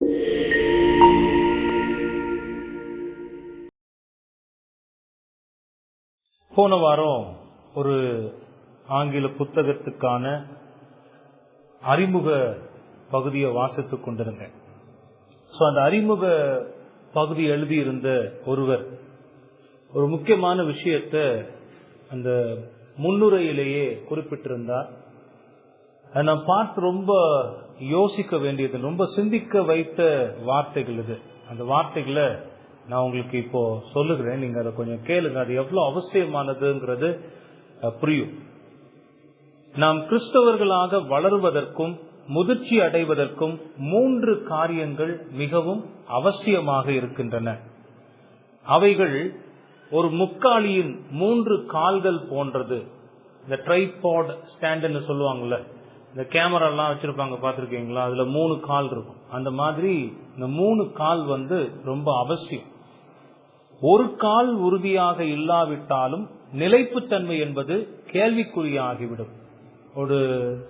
போன வாரம் ஒரு ஆங்கில புத்தகத்துக்கான அறிமுக பகுதியை வாசித்துக் கொண்டிருந்தேன். அந்த அறிமுக பகுதி எழுதியிருந்த ஒருவர் ஒரு முக்கியமான விஷயத்தை அந்த முன்னுரையிலேயே குறிப்பிட்டிருந்தார். அதை நான் பார்த்து ரொம்ப யோசிக்க வேண்டியது, ரொம்ப சிந்திக்க வைத்த வார்த்தைகள் இது. அந்த வார்த்தைகளை நான் உங்களுக்கு இப்போ சொல்லுகிறேன், நீங்க அதை கொஞ்சம் கேளுங்க. அது எவ்வளவு அவசியமானதுங்கிறது புரியும். நாம் கிறிஸ்தவர்களாக வளருவதற்கும் முதிர்ச்சி அடைவதற்கும் 3 காரியங்கள் மிகவும் அவசியமாக இருக்கின்றன. அவைகள் ஒரு முக்காலியின் 3 கால்கள் போன்றது. இந்த ட்ரைபாட் ஸ்டாண்ட்னு சொல்லுவாங்கல்ல, இந்த கேமரா எல்லாம் வச்சிருப்பாங்க, பாத்திருக்கீங்களா? அதுல 3 கால் இருக்கும். அந்த மாதிரி இந்த 3 கால் ரொம்ப அவசியம். ஒரு கால் உறுதியாக இல்லாவிட்டாலும் நிலைப்புத்தன்மை என்பது கேள்விக்குறியாகிவிடும். ஒரு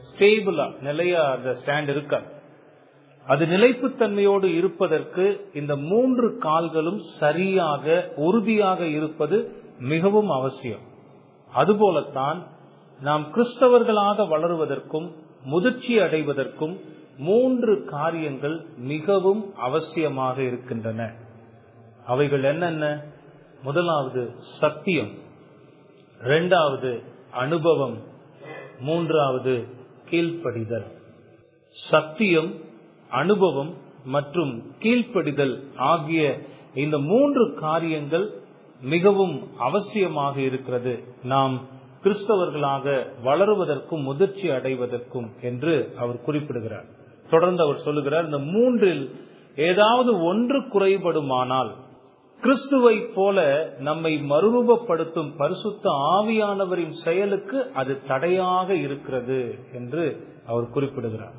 ஸ்டேபிளா நிலையா அந்த ஸ்டாண்ட் இருக்காது. அது நிலைப்புத்தன்மையோடு இருப்பதற்கு இந்த 3 கால்களும் சரியாக உறுதியாக இருப்பது மிகவும் அவசியம். அதுபோலத்தான் நாம் கிறிஸ்தவர்களாக வளருவதற்கும் முதிர்ச்சி அடைவதற்கும் 3 காரியங்கள் மிகவும் அவசியமாக இருக்கின்றன. அவைகள் என்னென்ன? முதலாவது சத்தியம், 2வது அனுபவம், 3வது கீழ்ப்படிதல். சத்தியம், அனுபவம் மற்றும் கீழ்ப்படிதல் ஆகிய இந்த 3 காரியங்கள் மிகவும் அவசியமாக இருக்கிறது நாம் கிறிஸ்தவர்களாக வளருவதற்கும் முதிர்ச்சி அடைவதற்கும் என்று அவர் குறிப்பிடுகிறார். தொடர்ந்து அவர் சொல்லுகிறார், இந்த 3ல் ஏதாவது ஒன்று குறைபடுமானால் கிறிஸ்துவை போல நம்மை மறுரூபப்படுத்தும் பரிசுத்த ஆவியானவரின் செயலுக்கு அது தடையாக இருக்கிறது என்று அவர் குறிப்பிடுகிறார்.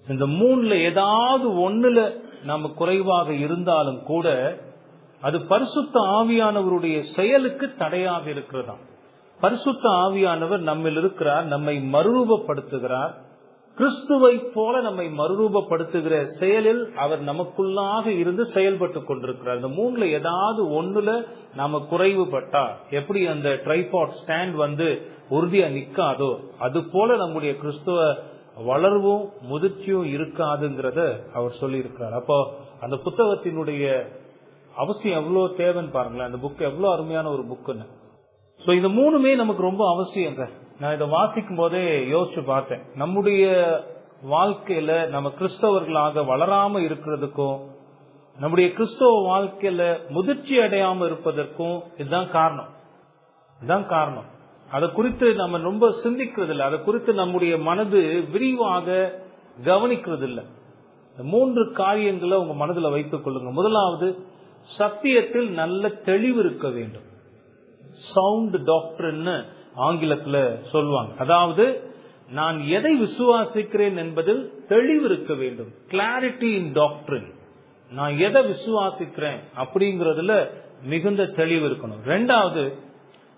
இந்த 3ல ஏதாவது ஒண்ணுல நம்ம குறைவாக இருந்தாலும் கூட அது பரிசுத்த ஆவியானவருடைய செயலுக்கு தடையாக இருக்கிறதா. பரிசுத்த ஆவியானவர் நம்மில் இருக்கிறார், நம்மை மறுரூபப்படுத்துகிறார். கிறிஸ்துவை போல நம்மை மறுரூபப்படுத்துகிற செயலில் அவர் நமக்குள்ளாக இருந்து செயல்பட்டு கொண்டிருக்கிறார். இந்த 3ல ஏதாவது ஒண்ணுல நாம குறைவுபட்டா எப்படி அந்த ட்ரைபாட் ஸ்டாண்ட் உறுதியா நிக்காதோ அது போல நம்முடைய கிறிஸ்துவ வளர்வும் முதிர்ச்சியும் இருக்காதுங்கிறத அவர் சொல்லி இருக்கிறார். அப்போ அந்த புத்தகத்தினுடைய அவசியம் எவ்வளவு தேவைன்னு பாருங்களேன். அந்த புக் எவ்வளவு அருமையான ஒரு புக்குன்னு. இந்த 3மே நமக்கு ரொம்ப அவசியங்க. நான் இதை வாசிக்கும் போதே யோசிச்சு பார்த்தேன். நம்முடைய வாழ்க்கையில நம்ம கிறிஸ்தவர்களாக வளராம இருக்கிறதுக்கும் நம்முடைய கிறிஸ்தவ வாழ்க்கையில முதிர்ச்சி அடையாம இருப்பதற்கும் இதுதான் காரணம். அதை குறித்து நம்ம ரொம்ப சிந்திக்கிறது இல்லை. அதை குறித்து நம்முடைய மனது விரிவாக கவனிக்கிறது இல்லை. 3 காரியங்களை உங்க மனதில் வைத்துக் கொள்ளுங்க. முதலாவது, சத்தியத்தில் நல்ல தெளிவு இருக்க வேண்டும். சவுண்ட் டாக்டர்ன்னு ஆங்கிலத்துல சொல்லுவாங்க. அதாவது நான் எதை விசுவாசிக்கிறேன் என்பதில் தெளிவு இருக்க வேண்டும். கிளாரிட்டி இன் டாக்டரின். நான் எதை விசுவாசிக்கிறேன் அப்படிங்கறதுல மிகுந்த தெளிவு இருக்கணும். 2வது,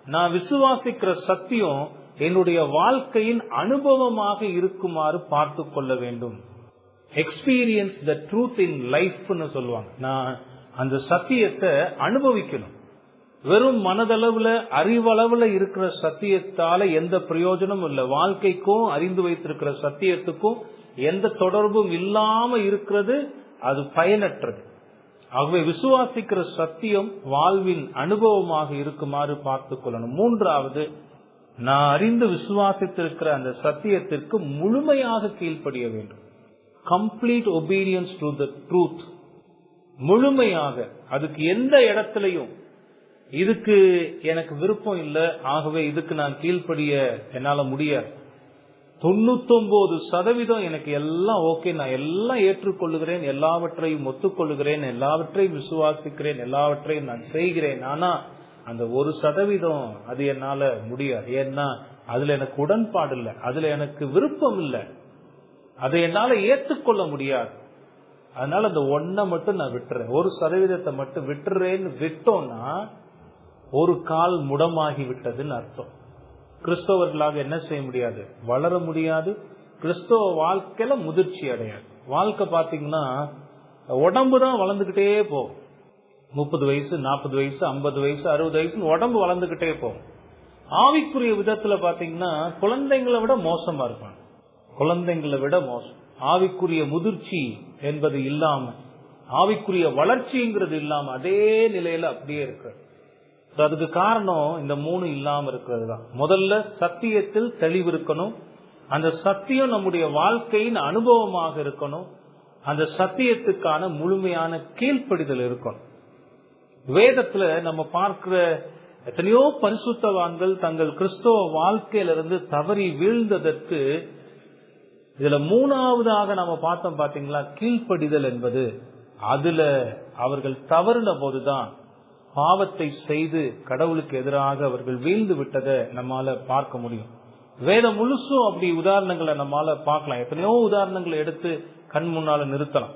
நான் விசுவாசிக்கிற சத்தியம் என்னுடைய வாழ்க்கையின் அனுபவமாக இருக்குமாறு பார்த்து கொள்ள வேண்டும். எக்ஸ்பீரியன்ஸ் த ட்ரூத் இன் லைஃப்னு சொல்லுவாங்க. நான் அந்த சத்தியத்தை அனுபவிக்கணும். வெறும் மனதளவுல அறிவளவுல இருக்கிற சத்தியத்தால எந்த பிரயோஜனமும் இல்லை. வாழ்க்கைக்கும் அறிந்து வைத்திருக்கிற சத்தியத்துக்கும் எந்த தொடர்பும் இல்லாம இருக்கிறது, அது பயனற்றது. ஆகவே விசுவாசிக்கிற சத்தியம் வாழ்வின் அனுபவமாக இருக்குமாறு பார்த்துக் கொள்ளணும். 3வது, நான் அறிந்து விசுவாசித்திருக்கிற அந்த சத்தியத்திற்கு முழுமையாக கீழ்ப்படிய வேண்டும். Complete obedience to the truth. முழுமையாக, அதுக்கு எந்த இடத்திலையும் இதுக்கு எனக்கு விருப்பம் இல்லை, ஆகவே இதுக்கு நான் கீழ்ப்படிய என்னால முடியாது. 99% எனக்கு எல்லாம் ஓகே, நான் எல்லாம் ஏற்றுக்கொள்ளுகிறேன், எல்லாவற்றையும் ஒத்துக்கொள்ளுகிறேன், எல்லாவற்றையும் விசுவாசிக்கிறேன், எல்லாவற்றையும் நான் செய்கிறேன். ஆனா அந்த 1% அது என்னால முடியாது. ஏன்னா அதுல எனக்கு உடன்பாடு இல்லை, அதுல எனக்கு விருப்பம் இல்லை, அதை என்னால ஏற்றுக்கொள்ள முடியாது. அதனால அந்த 1 மட்டும் நான் விட்டுறேன், 1% மட்டும் விட்டுறேன்னு விட்டோம்னா ஒரு கால் முடமாகி விட்டதுன்னு அர்த்தம். கிறிஸ்தவர்களாக என்ன செய்ய முடியாது? வளர முடியாது. கிறிஸ்தவ வாழ்க்கையில முதிர்ச்சி அடையாது. வாழ்க்கை பாத்தீங்கன்னா உடம்பு தான் வளர்ந்துகிட்டே போகும். 30 வயசு, 40 வயசு, 50 வயசு, 60 வயசு உடம்பு வளர்ந்துகிட்டே போகும். ஆவிக்குரிய விதத்துல பாத்தீங்கன்னா குழந்தைங்களை விட மோசமா இருப்பாங்க. குழந்தைங்களை விட மோசம். ஆவிக்குரிய முதிர்ச்சி என்பது இல்லாம, ஆவிக்குரிய வளர்ச்சிங்கிறது இல்லாம அதே நிலையில அப்படியே இருக்கு. அதுக்கு காரணம் இந்த 3 இல்லாம இருக்கிறது தான். முதல்ல சத்தியத்தில் தெளிவு இருக்கணும். அந்த சத்தியம் நம்முடைய வாழ்க்கையின் அனுபவமாக இருக்கணும். அந்த சத்தியத்துக்கான முழுமையான கீழ்ப்படிதல் இருக்கணும். வேதத்துல நம்ம பார்க்கிற எத்தனையோ பரிசுத்தவான்கள் தங்கள் கிறிஸ்தவ வாழ்க்கையிலிருந்து தவறி வீழ்ந்ததற்கு இதுல 3வதாக நம்ம பார்த்தோம் பாத்தீங்களா, கீழ்ப்படிதல் என்பது. அதுல அவர்கள் தவறுன போதுதான் பாவத்தை செய்து கடவுளுக்கு எதிராக அவர்கள் வீழ்ந்து விட்டதை நம்மால பார்க்க முடியும். வேதம் முழுசும் அப்படி உதாரணங்களை நம்மால பார்க்கலாம். எத்தனையோ உதாரணங்களை எடுத்து கண் முன்னால நிறுத்தலாம்.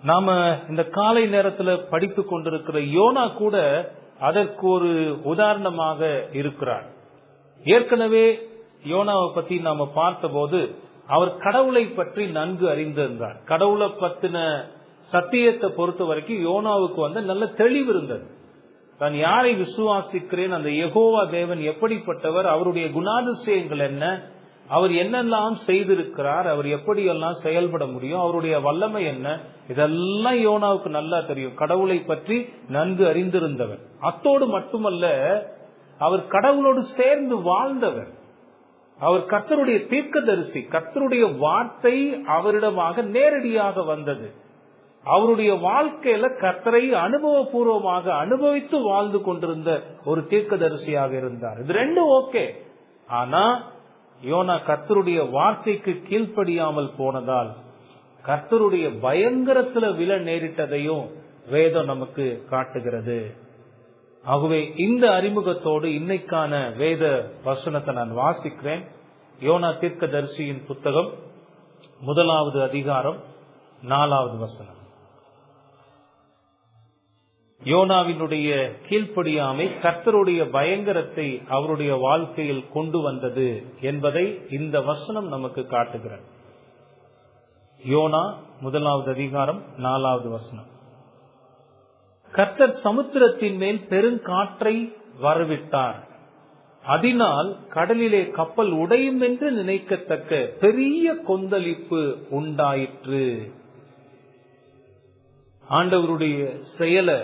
நாம இந்த காலை நேரத்துல படித்து கொண்டிருக்கிற யோனா கூட அதற்கு ஒரு உதாரணமாக இருக்கிறார். ஏற்கனவே யோனாவை பத்தி நாம பார்த்த போது அவர் கடவுளை பற்றி நன்கு அறிந்திருந்தார். கடவுளை பத்தின சத்தியத்தை பொறுத்த வரைக்கும் யோனாவுக்கு நல்ல தெளிவு இருந்தது. தான் யாரை விசுவாசிக்கிறேன், அந்த யெகோவா தேவன் எப்படிப்பட்டவர், அவருடைய குணாதிசயங்கள் என்ன, அவர் என்னெல்லாம் செய்திருக்கிறார், அவர் எப்படியெல்லாம் செயல்பட முடியும், அவருடைய வல்லமை என்ன, இதெல்லாம் யோனாவுக்கு நல்லா தெரியும். கடவுளை பற்றி நன்கு அறிந்திருந்தவர். அத்தோடு மட்டுமல்ல, அவர் கடவுளோடு சேர்ந்து வாழ்ந்தவர். அவர் கர்த்தருடைய தீர்க்கதரிசி. கர்த்தருடைய வார்த்தை அவரிடமாக நேரடியாக வந்தது. அவருடைய வாழ்க்கையில கர்த்தரை அனுபவபூர்வமாக அனுபவித்து வாழ்ந்து கொண்டிருந்த ஒரு தீர்க்கதரிசியாக இருந்தார். இது ரெண்டும் ஓகே. ஆனா யோனா கர்த்தருடைய வார்த்தைக்கு கீழ்ப்படியாமல் போனதால் கர்த்தருடைய பயங்கரத்துல விழ நேரிட்டதையும் வேதம் நமக்கு காட்டுகிறது. ஆகவே இந்த அறிமுகத்தோடு இன்னைக்கான வேத வசனத்தை நான் வாசிக்கிறேன். யோனா தீர்க்கதரிசியின் புத்தகம் 1வது அதிகாரம் 4வது வசனம். யோனாவினுடைய கீழ்ப்படியாமை கர்த்தருடைய பயங்கரத்தை அவருடைய வாழ்க்கையில் கொண்டு வந்தது என்பதை இந்த வசனம் நமக்கு காட்டுகிறது. யோனா 1வது அதிகாரம் 4வது வசனம். கர்த்தர் சமுத்திரத்தின் மேல் பெருங்காற்றை வரவிட்டார். அதனால் கடலிலே கப்பல் உடையும் என்று நினைக்கத்தக்க பெரிய கொந்தளிப்பு உண்டாயிற்று. ஆண்டவருடைய செயலை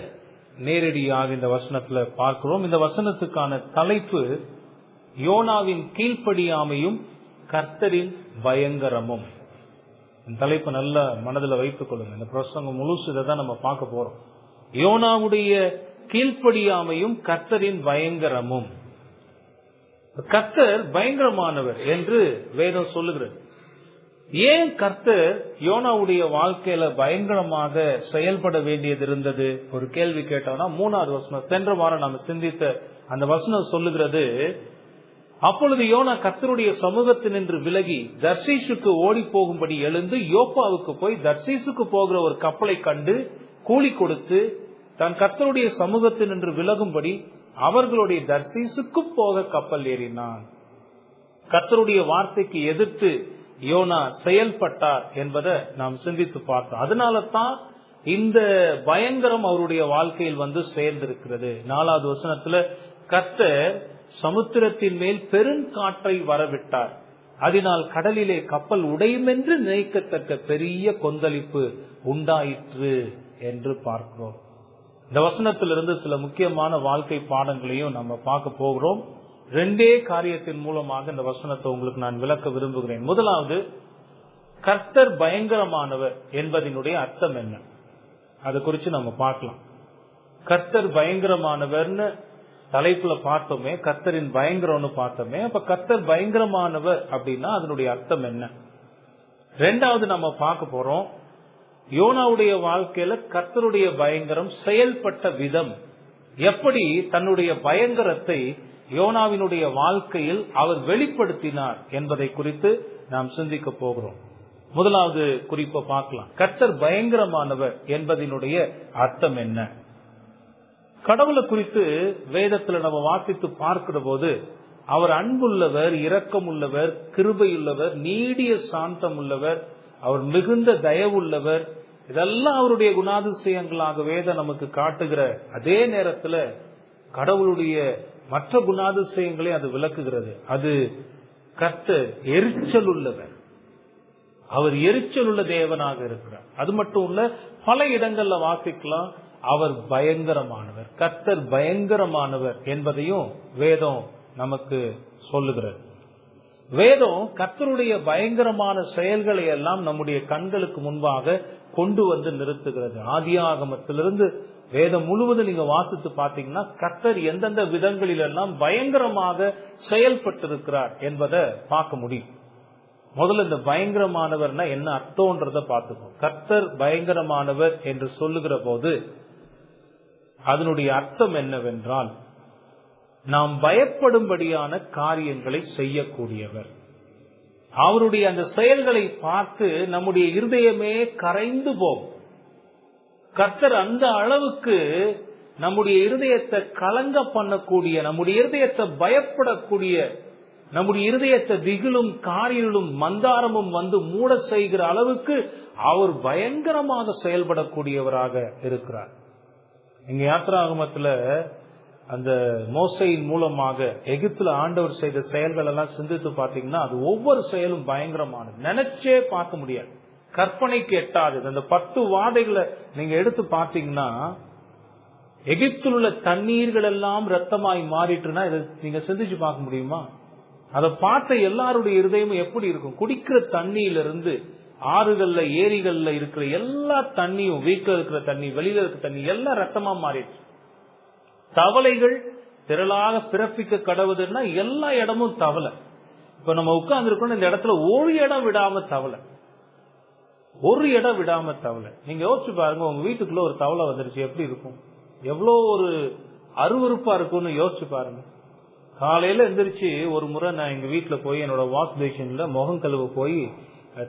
நேரடியாக இந்த வசனத்துல பார்க்கிறோம். இந்த வசனத்துக்கான தலைப்பு யோனாவின் கீழ்ப்படியாமையும் கர்த்தரின் பயங்கரமும். இந்த தலைப்பு நல்ல மனதில் வைத்துக் கொள்ளுங்க. இந்த பிரசங்கம் முழுசு இதைதான் நம்ம பார்க்க போறோம். யோனாவுடைய கீழ்ப்படியாமையும் கர்த்தரின் பயங்கரமும். கர்த்தர் பயங்கரமானவர் என்று வேதம் சொல்லுகிறது. ஏன் கர்த்தர் யோனாவுடைய வாழ்க்கையில பயங்கரமாக செயல்பட வேண்டியது இருந்தது? ஒரு கேள்வி கேட்டோம்னா 3வது வசனம், சென்ற வாரம் நாம சிந்தித்த அந்த வசனம் சொல்லுகிறது, அப்பொழுது யோனா கர்த்தருடைய சமூகத்தினின்று விலகி தர்சீசுக்கு ஓடி போகும்படி எழுந்து யோப்பாவுக்கு போய் தர்சீசுக்கு போகிற ஒரு கப்பலை கண்டு கூலி கொடுத்து தான் கர்த்தருடைய சமூகத்தினின்று விலகும்படி அவர்களுடைய தர்சீசுக்கு போக கப்பல் ஏறினான். கர்த்தருடைய வார்த்தைக்கு எதிர்த்து யோனா செயல்பட்டார் என்பதை நாம் சிந்தித்து பார்த்தோம். அதனால தான் இந்த பயங்கரம் அவருடைய வாழ்க்கையில் சேர்ந்திருக்கிறது. 4வது வசனத்துல கர்த்தர் சமுத்திரத்தின் மேல் பெருங்காற்றை வரவிட்டார். அதனால் கடலிலே கப்பல் உடையும் என்று நினைக்கத்தக்க பெரிய கொந்தளிப்பு உண்டாயிற்று என்று பார்க்கிறோம். இந்த வசனத்திலிருந்து சில முக்கியமான வாழ்க்கை பாடங்களையும் நம்ம பார்க்க போகிறோம். 2 காரியத்தின் மூலமாக இந்த வசனத்தை உங்களுக்கு நான் விளக்க விரும்புகிறேன். முதலாவது, கர்த்தர் பயங்கரமானவர் என்பதனுடைய அர்த்தம் என்ன, அது குறித்து நம்ம பார்க்கலாம். கர்த்தர் பயங்கரமானவர்னு தலைப்புல பார்த்தோமே, கர்த்தரின் பயங்கரம்னு பார்த்தோமே. அப்ப கர்த்தர் பயங்கரமானவர் அப்படின்னா அதனுடைய அர்த்தம் என்ன? 2வது நம்ம பார்க்க போறோம், யோனாவுடைய வாழ்க்கையில கர்த்தருடைய பயங்கரம் செயல்பட்ட விதம், எப்படி தன்னுடைய பயங்கரத்தை யோனாவினுடைய வாழ்க்கையில் அவர் வெளிப்படுத்தினார் என்பதை குறித்து நாம் சிந்திக்க போகிறோம். முதலாவது குறிப்பை பார்க்கலாம். கர்த்தர் பயங்கரமானவர் என்பதனுடைய அர்த்தம் என்ன? கடவுளை குறித்து வேதத்துல நம்ம வாசித்து பார்க்கிற போது அவர் அன்புள்ளவர், இரக்கமுள்ளவர், கிருபையுள்ளவர், நீடிய சாந்தம் உள்ளவர், அவர் மிகுந்த தயவுள்ளவர், இதெல்லாம் அவருடைய குணாதிசயங்களாக வேதம் நமக்கு காட்டுகிற அதே நேரத்துல கடவுளுடைய மற்ற குணாதிசயங்களை அது விளக்குகிறது. அது கர்த்தர் எரிச்சல் உள்ளவர், அவர் எரிச்சல் உள்ள தேவனாக இருக்கிறார். அது மட்டும் இல்ல, பல இடங்கள்ல வாசிக்கலாம் அவர் பயங்கரமானவர், கர்த்தர் பயங்கரமானவர் என்பதையும் வேதம் நமக்கு சொல்லுகிறது. வேதம் கர்த்தருடைய பயங்கரமான செயல்களை எல்லாம் நம்முடைய கண்களுக்கு முன்பாக கொண்டு வந்து நிறுத்துகிறது. ஆதியாகமத்திலிருந்து வேதம் முழுவதும் நீங்க வாசித்து பாத்தீங்கன்னா கர்த்தர் எந்தெந்த விதங்களில் எல்லாம் பயங்கரமாக செயல்பட்டிருக்கிறார் என்பதை பார்க்க முடியும். முதல்ல இந்த பயங்கரமானவர்னா என்ன அர்த்தம்ன்றத பார்த்துக்கோம். கர்த்தர் பயங்கரமானவர் என்று சொல்லுகிற போது அதனுடைய அர்த்தம் என்னவென்றால், நாம் பயப்படும்படியான காரியங்களை செய்யக்கூடியவர். அவருடைய அந்த செயல்களை பார்த்து நம்முடைய இருதயமே கரைந்து போகும். கர்த்தர் அந்த அளவுக்கு நம்முடைய இருதயத்தை கலங்க பண்ணக்கூடிய, நம்முடைய இருதயத்தை பயப்படக்கூடிய, நம்முடைய இருதயத்தை திகிலும் காரிலும் மந்தாரமும் வந்து மூட செய்கிற அளவுக்கு அவர் பயங்கரமாக செயல்படக்கூடியவராக இருக்கிறார். இங்க யாத்திராகமத்துல அந்த மோசையின் மூலமாக எகிப்துல ஆண்டவர் செய்த செயல்கள் எல்லாம் சிந்தித்து பாத்தீங்கன்னா அது ஒவ்வொரு செயலும் பயங்கரமானது, நினைச்சே பார்க்க முடியாது, கற்பனைக்கு எட்டாது. அந்த 10 வாதைகளை நீங்க எடுத்து பாத்தீங்கன்னா எகிப்தில் உள்ள தண்ணீர்கள் எல்லாம் ரத்தமாய் மாறிட்டுனா இதை நீங்க சிந்திச்சு பார்க்க முடியுமா? அதை பார்த்த எல்லாருடைய இருதயமும் எப்படி இருக்கும்? குடிக்கிற தண்ணியிலிருந்து ஆறுகள்ல ஏரிகள்ல இருக்கிற எல்லா தண்ணியும், வீட்டுல இருக்கிற தண்ணி, வெளியில இருக்கிற தண்ணி எல்லாம் ரத்தமா மாறிடுச்சு. தவளைகள் திரளாக பிறப்பிக்க கடவுதுன்னா எல்லா இடமும் தவளை. இப்ப நம்ம உட்கார்ந்து இருக்கோம், இந்த இடத்துல ஒரு இடம் விடாம தவளை, ஒரு இடம் விடாம தவளை. நீங்க யோசிச்சு பாருங்க, உங்க வீட்டுக்குள்ள ஒரு தவளை வந்துருச்சு எப்படி இருக்கும்? எவ்வளவு ஒரு அருவருப்பா இருக்கும்னு யோசிச்சு பாருங்க. காலையில எந்திரிச்சு ஒரு முறை நான் எங்க வீட்டுல போய் என்னோட வாஷ் பேஷன்ல முகம் கழுவ போய்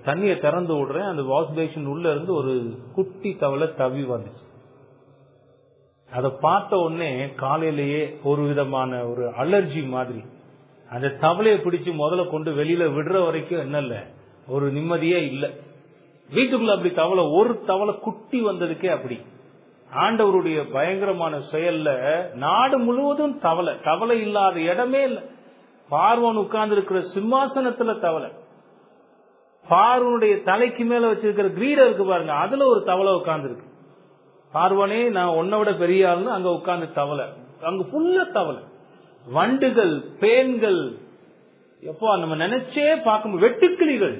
தண்ணியை திறந்து விடுறேன். அந்த வாஷ் பேஷன் உள்ள இருந்து ஒரு குட்டி தவளை தவி வந்துச்சு. அதை பார்த்த உடனே காலையிலேயே ஒரு விதமான ஒரு அலர்ஜி மாதிரி அந்த தவளையை பிடிச்சு முதல்ல கொண்டு வெளியில விடுற வரைக்கும் என்னல்ல ஒரு நிம்மதியே இல்லை. வீட்டுக்குள்ள அப்படி தவளை, ஒரு தவளை குட்டி வந்ததுக்கே அப்படி. ஆண்டவருடைய பயங்கரமான செயல்ல நாடு முழுவதும் தவளை, தவளை இல்லாத இடமே இல்லை. பார்வோன் உட்கார்ந்து இருக்கிற சிம்மாசனத்துல தவளை, பார்வனுடைய தலைக்கு மேல வச்சிருக்கிற கிரீடம் இருக்கு பாருங்க, அதுல ஒரு தவளை உட்கார்ந்து இருக்கு. பார்வனே நான் உன்னை விட பெரிய ஆளுன்னு அங்க உட்கார்ந்து தவளை, அங்க ஃபுல்லா தவளை, வண்டுகள், பேன்கள், எப்போ நம்ம நினைச்சே பார்க்க, வெட்டுக்கிளிகள்,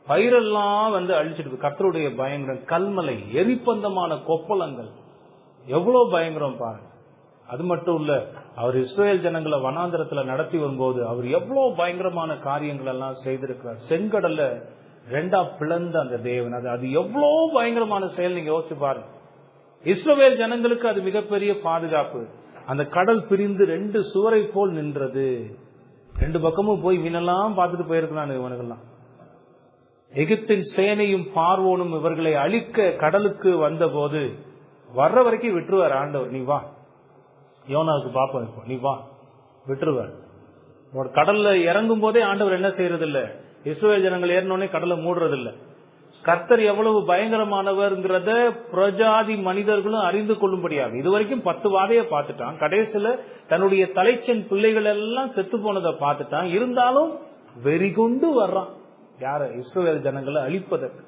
பயிரெல்லாம் வந்து அழிச்சிட்டு. கர்த்தருடைய பயங்கரம், கல்மலை, எரிப்பந்தமான கொப்பளங்கள், எவ்வளவு பயங்கரம் பாருங்க. அது மட்டும் இல்ல, அவர் இஸ்ரேல் ஜனங்களை வனாந்தரத்துல நடத்தி வரும்போது அவர் எவ்வளவு பயங்கரமான காரியங்கள் எல்லாம் செய்திருக்கிறார். செங்கடல்ல 2 பிளந்த அந்த தேவன், அது எவ்வளவு பயங்கரமான செயல் நீங்க யோசிச்சு பாருங்க. இஸ்ரவேல் ஜனங்களுக்கு அது மிகப்பெரிய பாதுகாப்பு. அந்த கடல் பிரிந்து 2 சுவரை போல் நின்றது. 2 பக்கமும் போய் மீனெல்லாம் பார்த்துட்டு போயிருக்கிறான் இவனுக்கெல்லாம். எகிப்தின் சேனையும் பார்வோனும் இவர்களை அழிக்க கடலுக்கு வந்த போது வர்ற வரைக்கும் விட்டுருவார் ஆண்டவர். நீ வா, யோனாவுக்கு பாப்போம், இப்போ நீ வா, விட்டுருவார். கடல்ல இறங்கும் போதே ஆண்டவர் என்ன செய்யறது இல்ல, இஸ்ரவேல் ஜனங்கள் ஏறினோடனே கடலை மூடுறது இல்ல. கர்த்தர் எவ்வளவு பயங்கரமானவர்ங்கிறத பிரஜாதி மனிதர்களும் அறிந்து கொள்ளும்படியாக இதுவரைக்கும் 10 வாதையை பார்த்துட்டான். கடைசியில தன்னுடைய தலைச்சன் பிள்ளைகள் எல்லாம் செத்து போனதை பார்த்துட்டான். இருந்தாலும் வெறி கொண்டு வர்றான். யார? இஸ்ரவேல் ஜனங்களை அழிப்பதற்கு.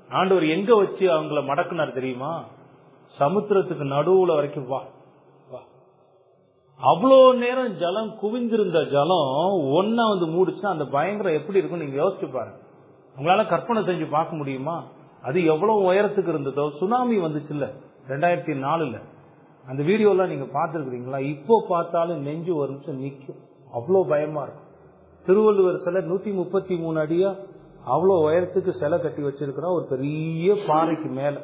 ஆண்டவர் எங்க வச்சு அவங்கள மடக்குனார் தெரியுமா? சமுத்திரத்துக்கு நடுவுல வரைக்கும் வா வா. அவ்வளோ நேரம் ஜலம் குவிந்திருந்த ஜலம் ஒன்னா வந்து மூடுச்சுன்னா அந்த பயங்கரம் எப்படி இருக்கும் நீங்க யோசிச்சு பாருங்க. உங்களால கற்பனை செஞ்சு பார்க்க முடியுமா? அது எவ்வளவு உயரத்துக்கு இருந்ததோ. சுனாமி வந்துச்சுல்ல 2004, அந்த வீடியோ எல்லாம் நீங்க பாத்துருக்கீங்களா? இப்போ பார்த்தாலும் நெஞ்சு ஒரு நிமிஷம் நிக்கும், அவ்வளவு பயமா இருக்கும். திருவள்ளுவர் சிலை 133 அடியா அவ்வளவு உயரத்துக்கு சிலை கட்டி வச்சிருக்கிறா. ஒரு பெரிய பாறைக்கு மேல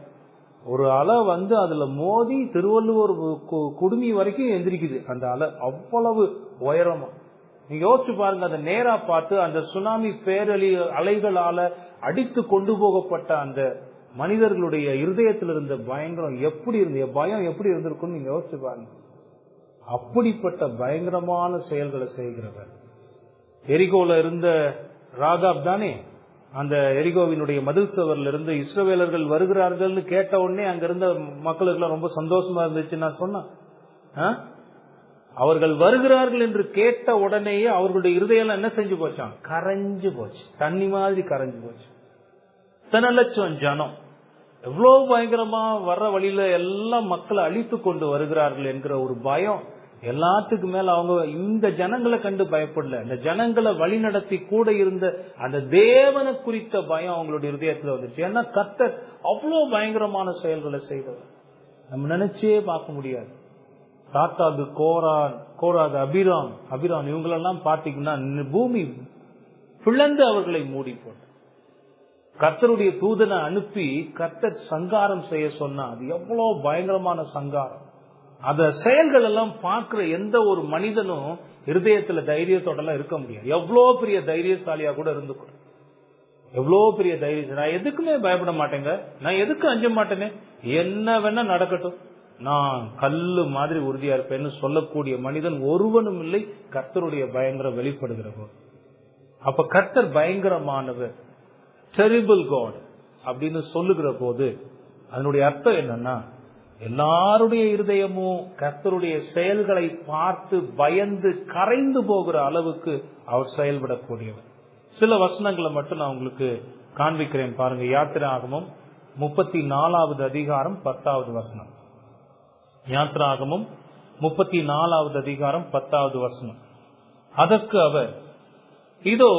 ஒரு அலை வந்து அதுல மோதி திருவள்ளுவர் குடுமி வரைக்கும் எந்திரிக்குது அந்த அலை, அவ்வளவு உயரமா. நீங்க யோசிச்சு பாருங்க, அதை நேரா பார்த்து அந்த சுனாமி பேரழி அலைகளால அடித்து கொண்டு போகப்பட்ட அந்த மனிதர்களுடைய இருதயத்தில் இருந்த பயங்கரம் எப்படி இருந்த பயம் எப்படி இருந்திருக்கும் நீங்க யோசிச்சு பாருங்க. அப்படிப்பட்ட பயங்கரமான செயல்களை செய்கிறவர். எரிகோல இருந்த ராகாப் தானே, அந்த எரிகோவினுடைய மதில் சுவர்ல இருந்து இஸ்ரவேலர்கள் வருகிறார்கள்னு கேட்ட உடனே அங்க இருந்த மக்களுக்கு எல்லாம் ரொம்ப சந்தோஷமா இருந்துச்சு. நான் சொன்னேன், அவர்கள் வருகிறார்கள் என்று கேட்ட உடனேயே அவர்களுடைய இருதயம் என்ன செஞ்சு போச்சான்? கரைஞ்சு போச்சு, தண்ணி மாதிரி கரைஞ்சு போச்சு. இத்தனை லட்சம் ஜனம் எவ்வளவு பயங்கரமா வர்ற வழியில எல்லாம் மக்களை அழித்து கொண்டு வருகிறார்கள் என்கிற ஒரு பயம் எல்லாத்துக்கு மேல. அவங்க இந்த ஜனங்களை கண்டு பயப்படல, இந்த ஜனங்களை வழி நடத்தி கூட இருந்த அந்த தேவனை குறித்த பயம் அவங்களுடைய இருதயத்துல வந்துச்சு. ஏன்னா கர்த்தர் அவ்வளவு பயங்கரமான செயல்களை செய்தவர், நம்ம நினைச்சே பார்க்க முடியாது. தாத்தாது, கோராது, அபிராம் இவங்களெல்லாம் பாத்தீங்கன்னா பூமி பிளந்து அவர்களை மூடி போட்டு கர்த்தருடைய தூதனை அனுப்பி கர்த்தர் சங்காரம் செய்ய சொன்னா அது எவ்வளவு பயங்கரமான சங்காரம். அந்த செயல்கள் எல்லாம் பார்க்கிற எந்த ஒரு மனிதனும் இருதயத்துல தைரியத்தோட எல்லாம் இருக்க முடியாது. எவ்வளவு பெரிய தைரியசாலியா கூட இருந்துக்கூட, எவ்வளவு பெரிய தைரியம். நான் எதுக்குமே பயப்பட மாட்டேங்க, நான் எதுக்கு அஞ்ச மாட்டேனே, என்ன வேணா நடக்கட்டும், நான் கல்லு மாதிரி உறுதியா இருப்பேன்னு சொல்லக்கூடிய மனிதன் ஒருவனும் இல்லை கர்த்தருடைய பயங்கரம் வெளிப்படுகிற போது. அப்ப கர்த்தர் பயங்கரமானவர், டெரிபிள் காட் அப்படின்னு சொல்லுகிற போது அதனுடைய அர்த்தம் என்னன்னா, எல்லாருடைய இருதயமும் கர்த்தருடைய செயல்களை பார்த்து பயந்து கரைந்து போகிற அளவுக்கு அவர் செயல்படக்கூடியவர். சில வசனங்களை மட்டும் நான் உங்களுக்கு காண்பிக்கிறேன் பாருங்க. யாத்திராகமம் 34வது அதிகாரம் 10வது வசனம். யாத்திராகமம் 34வது அதிகாரம் 10வது வசனம். அதற்கு அவர், இதோ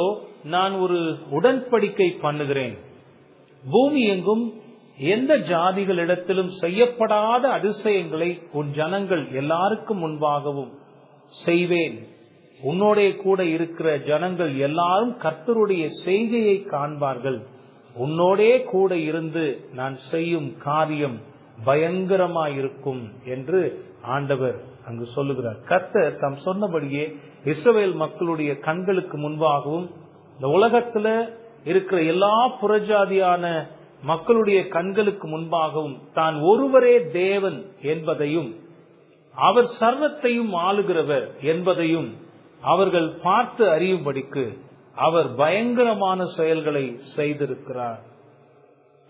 நான் ஒரு உடன்படிக்கை பண்ணுகிறேன், பூமி எங்கும் எந்த ஜாதிகளிடத்திலும் செய்யப்படாத அதிசயங்களை உன் ஜனங்கள் எல்லாருக்கும் முன்பாகவும் செய்வேன். உன்னோட கூட இருக்கிற ஜனங்கள் எல்லாரும் கர்த்தருடைய செய்கையை காண்பார்கள். உன்னோடே கூட இருந்து நான் செய்யும் காரியம் பயங்கரமாயிருக்கும் என்று ஆண்டவர் அங்கு சொல்லுகிறார். கர்த்தர் தாம் சொன்னபடியே இஸ்ரவேல் மக்களுடைய கண்களுக்கு முன்பாகவும் இந்த உலகத்துல இருக்கிற எல்லா புறஜாதியான மக்களுடைய கண்களுக்கு முன்பாகவும் தான் ஒருவரே தேவன் என்பதையும் அவர் சர்வத்தையும் ஆளுகிறவர் என்பதையும் அவர்கள் பார்த்து அறியும்படிக்கு அவர் பயங்கரமான செயல்களை செய்திருக்கிறார்.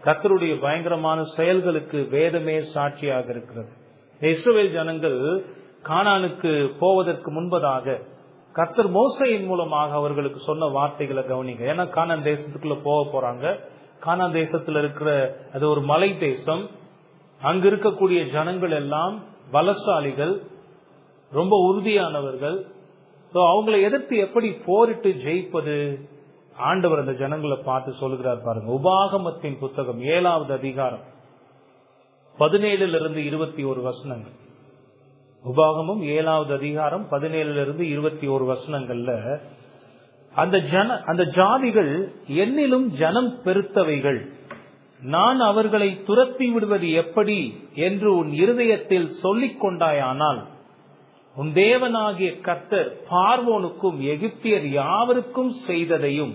கர்த்தருடைய பயங்கரமான செயல்களுக்கு வேதமே சாட்சியாக இருக்கிறது. இஸ்ரவேல் ஜனங்கள் கானானுக்கு போவதற்கு முன்பதாக கர்த்தர் மோசையின் மூலமாக அவர்களுக்கு சொன்ன வார்த்தைகளை கவனிங்க. ஏன்னா கானான் தேசத்துக்குள்ள போக போறாங்க. கானான் தேசத்துல இருக்கிற அது ஒரு மலை தேசம். அங்க இருக்கக்கூடிய ஜனங்கள் எல்லாம் பலசாலிகள், ரொம்ப உறுதியானவர்கள். அவங்களை எதிர்த்து எப்படி போரிட்டு ஜெயிப்பது? ஆண்டவர் அந்த ஜனங்களை பார்த்து சொல்லுகிறார் பாருங்க. உபாகமத்தின் புத்தகம் 7வது அதிகாரம் 17 21 வசனங்கள். உபாகமம் 7வது அதிகாரம் 17 21 வசனங்கள்ல அந்த ஜாதிகள் என்னிலும் ஜனம் பெருத்தவைகள், நான் அவர்களை துரத்தி விடுவது எப்படி என்று உன் இருதயத்தில் சொல்லிக் கொண்டாயானால் உன் தேவனாகிய கர்த்தர் பார்வோனுக்கும் எகிப்தியர் யாவருக்கும் செய்ததையும்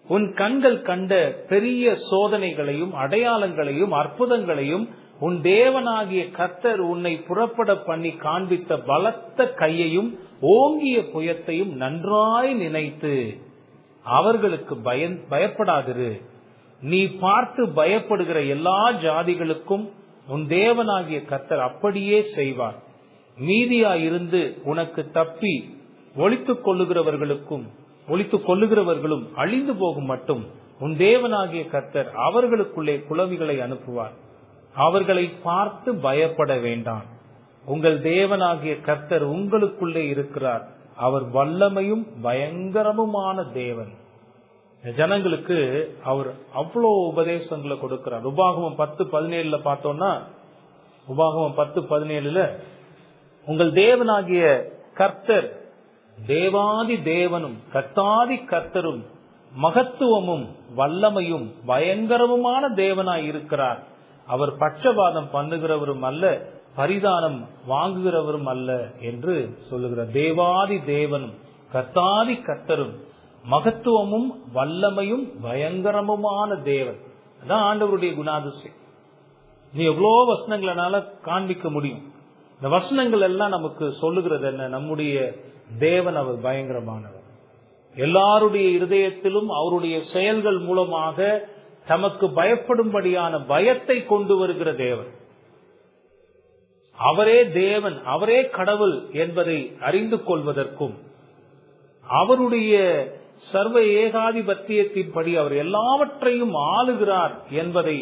உன் கண்கள் கண்ட பெரிய சோதனைகளையும் அடையாளங்களையும் அற்புதங்களையும் உன் தேவனாகிய கர்த்தர் உன்னை புறப்பட பண்ணி காண்பித்த பலத்த கையையும் ஓங்கிய புயத்தையும் நன்றாய் நினைத்து அவர்களுக்கு பயப்படாதிரு. நீ பார்த்து பயப்படுகிற எல்லா ஜாதிகளுக்கும் உன் தேவனாகிய கர்த்தர் அப்படியே செய்வார். மீதியாயிருந்து உனக்கு தப்பி ஒளித்துக் கொள்ளுகிறவர்களும் அழிந்து போகும் மட்டும் உன் தேவனாகிய கர்த்தர் அவர்களுக்குள்ளே குளவிகளை அனுப்புவார். அவர்களை பார்த்து பயப்பட வேண்டாம். உங்கள் தேவனாகிய கர்த்தர் உங்களுக்குள்ளே இருக்கிறார். அவர் வல்லமையும் பயங்கரமுமான தேவன். ஜனங்களுக்கு அவர் அவ்வளவு உபதேசங்களை கொடுக்கிறார். உபாகமம் 10:17 பார்த்தோம்னா, உபாகமம் 10:17 உங்கள் தேவனாகிய கர்த்தர் தேவாதி தேவனும் கர்த்தாதி கர்த்தரும் மகத்துவமும் வல்லமையும் பயங்கரமுமான தேவனாய் இருக்கிறார். அவர் பட்சபாதம் பண்ணுகிறவரும் அல்ல, பரிதானம் வாங்குகிறவரும் அல்ல என்று சொல்லுகிறார். தேவாதி தேவனும் கர்த்தாதி கர்த்தரும் மகத்துவமும் வல்லமையும் பயங்கரமுமான தேவன். அதான் ஆண்டவருடைய குணாதிசயம். நீ எவ்வளோ வசனங்களால காண்பிக்க முடியும். இந்த வசனங்கள் எல்லாம் நமக்கு சொல்லுகிறது என்ன? நம்முடைய தேவன் அவர் பயங்கரமானவர். எல்லாருடைய இருதயத்திலும் அவருடைய செயல்கள் மூலமாக தமக்கு பயப்படும்படியான பயத்தை கொண்டு வருகிற தேவன். அவரே தேவன், அவரே கடவுள் என்பதை அறிந்து கொள்வதற்கும், அவருடைய சர்வ ஏகாதிபத்தியத்தின்படி அவர் எல்லாவற்றையும் ஆளுகிறார் என்பதை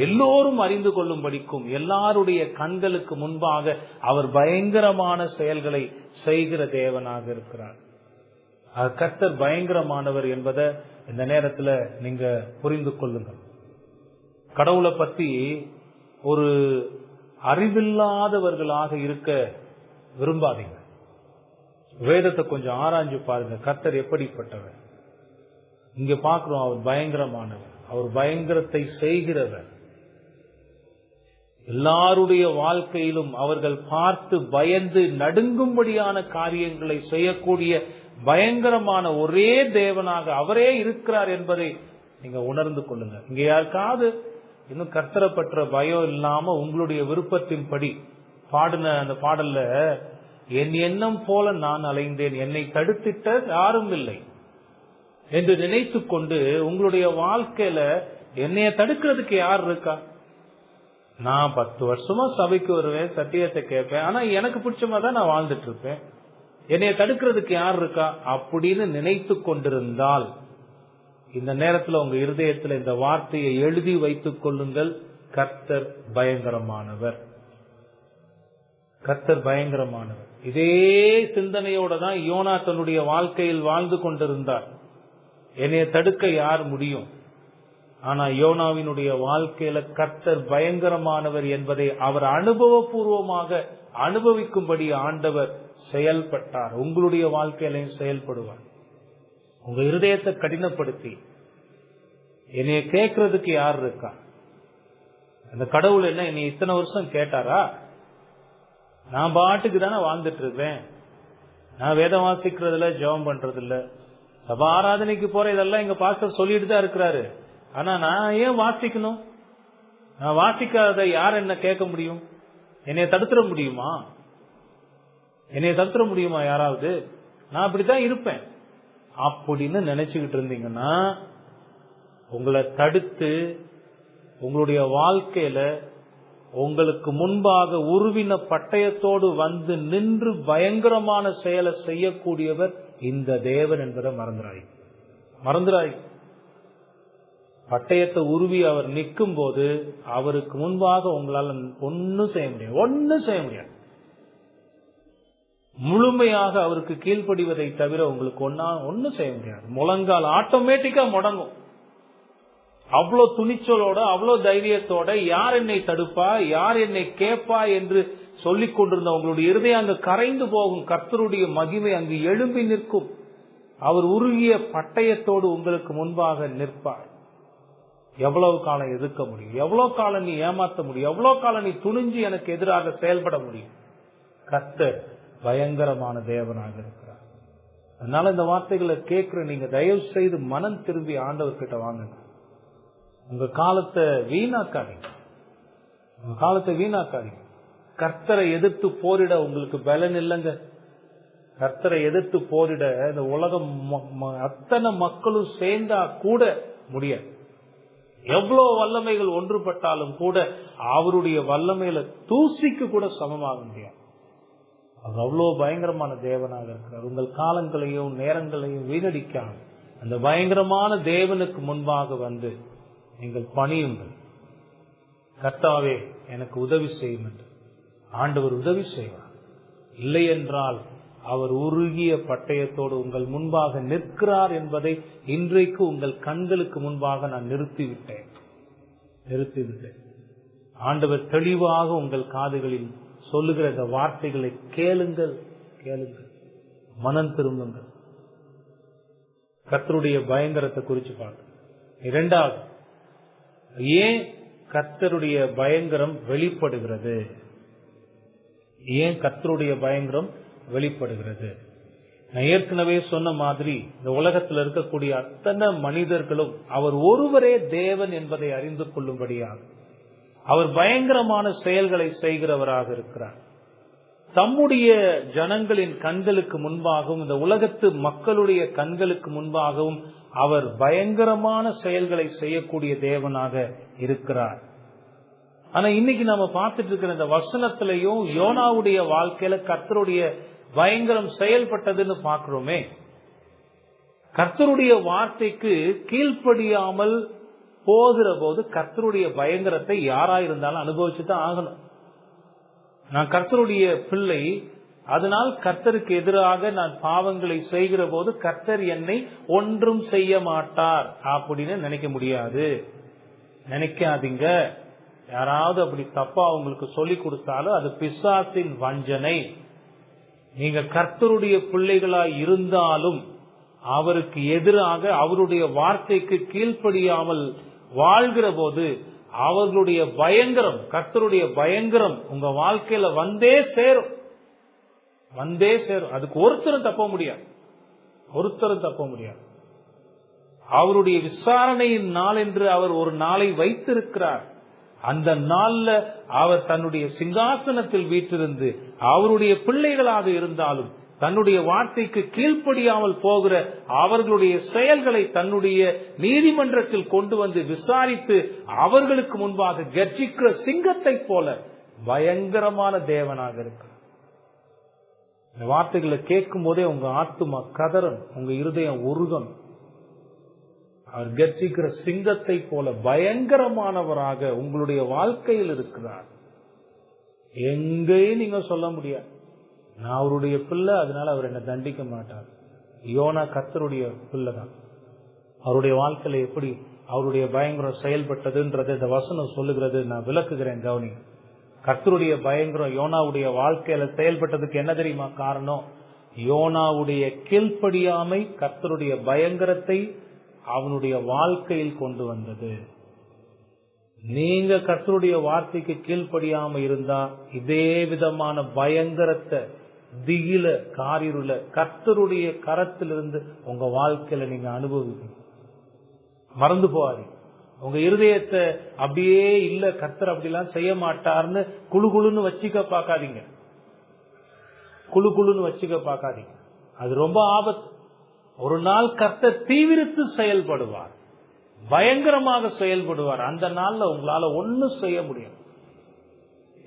எல்லோரும் அறிந்து கொள்ளும்படிக்கும், எல்லாருடைய கண்களுக்கு முன்பாக அவர் பயங்கரமான செயல்களை செய்கிற தேவனாக இருக்கிறார். கர்த்தர் பயங்கரமானவர் என்பதை இந்த நேரத்துல நீங்க புரிந்து கொள்ளுங்கள். கடவுளை பத்தி ஒரு அறிவில்லாதவர்களாக இருக்க விரும்பாதீங்க. வேதத்தை கொஞ்சம் ஆராய்ஞ்சு பாருங்க. கர்த்தர் எப்படிப்பட்டவர் இங்க பார்க்கிறோம். அவர் பயங்கரமானவர், அவர் பயங்கரத்தை செய்கிறவர். எல்லாருடைய வாழ்க்கையிலும் அவர்கள் பார்த்து பயந்து நடுங்கும்படியான காரியங்களை செய்யக்கூடிய பயங்கரமான ஒரே தேவனாக அவரே இருக்கிறார் என்பதை நீங்க உணர்ந்து கொள்ளுங்க. இங்க யாருக்காவது இன்னும் கர்த்தரை பற்ற பயம் இல்லாம உங்களுடைய விருப்பத்தின்படி பாடின அந்த பாடல்ல, என் எண்ணம் போல நான் அலைந்தேன், என்னை தடுத்திட்ட யாரும் இல்லை என்று நினைத்து கொண்டு உங்களுடைய வாழ்க்கையில என்னைய தடுக்கிறதுக்கு யார் இருக்கா? நான் 10 வருஷமா சபைக்கு வருவேன், சத்தியத்தை கேட்பேன், ஆனா எனக்கு பிடிச்ச மாதிரி தான் நான் வாழ்ந்துட்டு இருப்பேன், என்னைய தடுக்கிறதுக்கு யார் இருக்கா அப்படின்னு நினைத்து கொண்டிருந்தால், இந்த நேரத்துல உங்க இருதயத்துல இந்த வார்த்தையை எழுதி வைத்துக் கொள்ளுங்கள். கர்த்தர் பயங்கரமானவர், கர்த்தர் பயங்கரமானவர். இதே சிந்தனையோட தான் யோனா தன்னுடைய வாழ்க்கையில் வாழ்ந்து கொண்டிருந்தார். என்னைய தடுக்க யார் முடியும்? ஆனா யோனாவினுடைய வாழ்க்கையில கர்த்தர் பயங்கரமானவர் என்பதை அவர் அனுபவபூர்வமாக அனுபவிக்கும்படி ஆண்டவர் செயல்பட்டார். உங்களுடைய வாழ்க்கையிலையும் செயல்படுவார். உங்க இருதயத்தை கடினப்படுத்தி என்னைய கேட்கறதுக்கு யார் இருக்கா? அந்த கடவுள் என்ன என்னை இத்தனை வருஷம் கேட்டாரா? நான் பாட்டுக்கு தானே வாழ்ந்துட்டு இருக்கேன். நான் வேதம் வாசிக்கிறதுல, ஜெபம் பண்றதில்ல, சபா ஆராதனைக்கு போற, இதெல்லாம் எங்க பாஸ்டர் சொல்லிட்டு தான் இருக்கிறாரு. ஆனா நான் ஏன் வாசிக்கணும்? நான் வாசிக்காத யார் என்ன கேட்க முடியும்? என்னைய தடுத்துட முடியுமா? என்னைய தடுத்துட முடியுமா யாராவது? நான் அப்படித்தான் இருப்பேன் அப்படின்னு நினைச்சுக்கிட்டு இருந்தீங்கன்னா, உங்களை தடுத்து உங்களுடைய வாழ்க்கையில உங்களுக்கு முன்பாக உருவின பட்டயத்தோடு வந்து நின்று பயங்கரமான செயலை செய்யக்கூடியவர் இந்த தேவன் என்பதை மறந்துராய். பட்டயத்தை உருவி அவர் நிற்கும் போது அவருக்கு முன்பாக உங்களால ஒன்னும் செய்ய முடியாது. முழுமையாக அவருக்கு கீழ்ப்படிவதை தவிர உங்களுக்கு ஒன்னும் செய்ய முடியாது. முழங்கால் ஆட்டோமேட்டிக்கா முடங்கும். அவ்வளவு துணிச்சலோட, அவ்வளவு தைரியத்தோட, யார் என்னை தடுப்பா, யார் என்னை கேட்பா என்று சொல்லிக் கொண்டிருந்த உங்களுடைய இருதயம் அங்கு கரைந்து போகும். கர்த்தருடைய மகிமை அங்கு எழும்பி நிற்கும். அவர் உருகிய பட்டயத்தோடு உங்களுக்கு முன்பாக நிற்பார். எவ்வளவு காலம் எதிர்க்க முடியும்? எவ்வளவு காலம் நீ ஏமாத்த முடியும்? எவ்வளவு காலம் நீ துணிஞ்சு எனக்கு எதிராக செயல்பட முடியும்? கர்த்தர் பயங்கரமான தேவனாக இருக்கிறார். அதனால இந்த வார்த்தைகளை கேட்கிற நீங்க தயவு செய்து மனம் திரும்பி ஆண்டவர்கிட்ட வாங்குங்க. உங்க காலத்தை வீணாக்காதீங்க. கர்த்தரை எதிர்த்து போரிட உங்களுக்கு பலன் இல்லைங்க. கர்த்தரை எதிர்த்து போரிட இந்த உலகம் அத்தனை மக்களும் சேர்ந்தா கூட முடியாது. எவ்வளவு வல்லமைகள் ஒன்றுபட்டாலும் கூட அவருடைய வல்லமையில தூசிக்கு கூட சமமாக முடியாது. அவர் அவ்வளவு பயங்கரமான தேவனாக இருக்கிறார். உங்கள் காலங்களையும் நேரங்களையும் வீணடிக்காம அந்த பயங்கரமான தேவனுக்கு முன்பாக வந்து நீங்கள் பணியுங்கள். கர்த்தாவே எனக்கு உதவி செய்யும் என்று ஆண்டவர் உதவி செய்வார். இல்லை என்றால் அவர் உருகிய பட்டயத்தோடு உங்கள் முன்பாக நிற்கிறார் என்பதை இன்றைக்கு உங்கள் கண்களுக்கு முன்பாக நான் நிறுத்திவிட்டேன். ஆண்டவர் தெளிவாக உங்கள் காதுகளில் சொல்லுகிற இந்த வார்த்தைகளை கேளுங்கள். மனம் திரும்புங்கள். கர்த்தருடைய பயங்கரத்தை குறித்து பார்க்க. இரண்டாவது, ஏன் கர்த்தருடைய பயங்கரம் வெளிப்படுகிறது? நான் ஏற்கனவே சொன்ன மாதிரி இந்த உலகத்தில் இருக்கக்கூடிய அத்தனை மனிதர்களும் அவர் ஒருவரே தேவன் என்பதை அறிந்து கொள்ளும்படியாக அவர் பயங்கரமான செயல்களை செய்கிறவராக இருக்கிறார். தம்முடைய ஜனங்களின் கண்களுக்கு முன்பாகவும் இந்த உலகத்து மக்களுடைய கண்களுக்கு முன்பாகவும் அவர் பயங்கரமான செயல்களை செய்யக்கூடிய தேவனாக இருக்கிறார். ஆனா இன்னைக்கு நம்ம பார்த்துட்டு இருக்கிற இந்த வசனத்திலையும் யோனாவுடைய வாழ்க்கையில கர்த்தருடைய பயங்கரம் செயல்பட்டதுன்னு பார்க்கிறோமே. கர்த்தருடைய வார்த்தைக்கு கீழ்ப்படியாமல் போகிற போது கர்த்தருடைய பயங்கரத்தை யாராயிருந்தாலும் அனுபவிச்சுதான் ஆகணும். நான் கர்த்தருடைய பிள்ளை, அதனால் கர்த்தருக்கு எதிராக நான் பாவங்களை செய்கிற போது கர்த்தர் என்னை ஒன்றும் செய்ய மாட்டார் அப்படின்னு நினைக்க முடியாது. நினைக்காதீங்க. யாராவது அப்படி தப்பா உங்களுக்கு சொல்லி கொடுத்தாலும் அது பிசாசின் வஞ்சனை. நீங்க கர்த்தருடைய பிள்ளைகளாய் இருந்தாலும் அவருக்கு எதிராக அவருடைய வார்த்தைக்கு கீழ்ப்படியாமல் வாழ்கிற போது அவர்களுடைய பயங்கரம், கர்த்தருடைய பயங்கரம் உங்க வாழ்க்கையில வந்தே சேரும். அதுக்கு ஒருத்தரும் தப்ப முடியாது. அவருடைய விசாரணையின் நாள் என்று அவர் ஒரு நாளை வைத்திருக்கிறார். அந்த நாள்ல அவர் தன்னுடைய சிங்காசனத்தில் வீற்றிருந்து அவருடைய பிள்ளைகளாக இருந்தாலும் தன்னுடைய வார்த்தைக்கு கீழ்ப்படியாமல் போகிற அவர்களுடைய செயல்களை தன்னுடைய நீதிமன்றத்தில் கொண்டு வந்து விசாரித்து அவர்களுக்கு முன்பாக கர்ஜிக்கிற சிங்கத்தை போல பயங்கரமான தேவனாக இருக்கிறார். இந்த வார்த்தைகளை கேட்கும் போதே உங்க ஆத்துமா கதறும், உங்க இருதயம் உருகும். அவர் கர்ஜிக்கிற சிங்கத்தை போல பயங்கரமானவராக உங்களுடைய வாழ்க்கையில் இருக்கிறார். எங்கேயும் நீங்க சொல்ல முடியாது நான் அவருடைய பிள்ளை, அதனால அவர் என்னை தண்டிக்க மாட்டார். யோனா கர்த்தருடைய பிள்ளை தான். அவருடைய வாழ்க்கையில எப்படி அவருடைய பயங்கரம் செயல்பட்டதுன்றது இந்த வசனம் சொல்லுகிறது. நான் விளக்குகிறேன், கவனி. கர்த்தருடைய பயங்கரம் யோனாவுடைய வாழ்க்கையில செயல்பட்டதுக்கு என்ன தெரியுமா காரணம்? யோனாவுடைய கீழ்ப்படியாமை கர்த்தருடைய பயங்கரத்தை அவனுடைய வாழ்க்கையில் கொண்டு வந்தது. நீங்க கர்த்தருடைய வார்த்தைக்கு கீழ்ப்படியாம இருந்தா இதே விதமான பயங்கரத்தை, திகில, காரிருள கர்த்தருடைய கரத்திலிருந்து உங்க வாழ்க்கையில நீங்க அனுபவிப்பீங்க. மறந்து போவாரு. உங்க இருதயத்தை அப்படியே இல்ல கர்த்தர் அப்படிலாம் செய்ய மாட்டார்னு குழுன்னு வச்சுக்க பாக்காதீங்க. குழுன்னு வச்சுக்க பாக்காதீங்க. அது ரொம்ப ஆபத்து. ஒரு நாள் கர்த்தர் தீவிரித்து செயல்படுவார், பயங்கரமாக செயல்படுவார். அந்த நாள்ல உங்களால ஒன்னும் செய்ய முடியும்.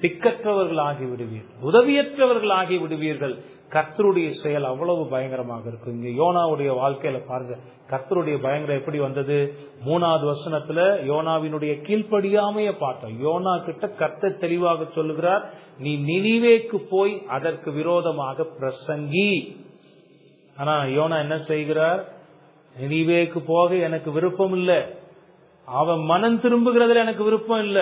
திக்கற்றவர்கள் ஆகி விடுவீர்கள், உதவியற்றவர்கள் ஆகி விடுவீர்கள். கர்த்தருடைய செயல் அவ்வளவு பயங்கரமாக இருக்கும். இங்க யோனாவுடைய வாழ்க்கையில பாருங்க, கர்த்தருடைய பயங்கரம் எப்படி வந்தது. 3வது வசனத்துல யோனாவினுடைய கீழ்ப்படியாமைய பார்த்தோம். யோனா கிட்ட கர்த்தர் தெளிவாக சொல்லுகிறார், நீ நினிவேக்கு போய் அதற்கு விரோதமாக பிரசங்கி. ஆனா யோனா என்ன செய்கிறார்? நினிவேக்கு போக எனக்கு விருப்பம் இல்ல, அவன் மனம் திரும்புகிறதுல எனக்கு விருப்பம் இல்ல,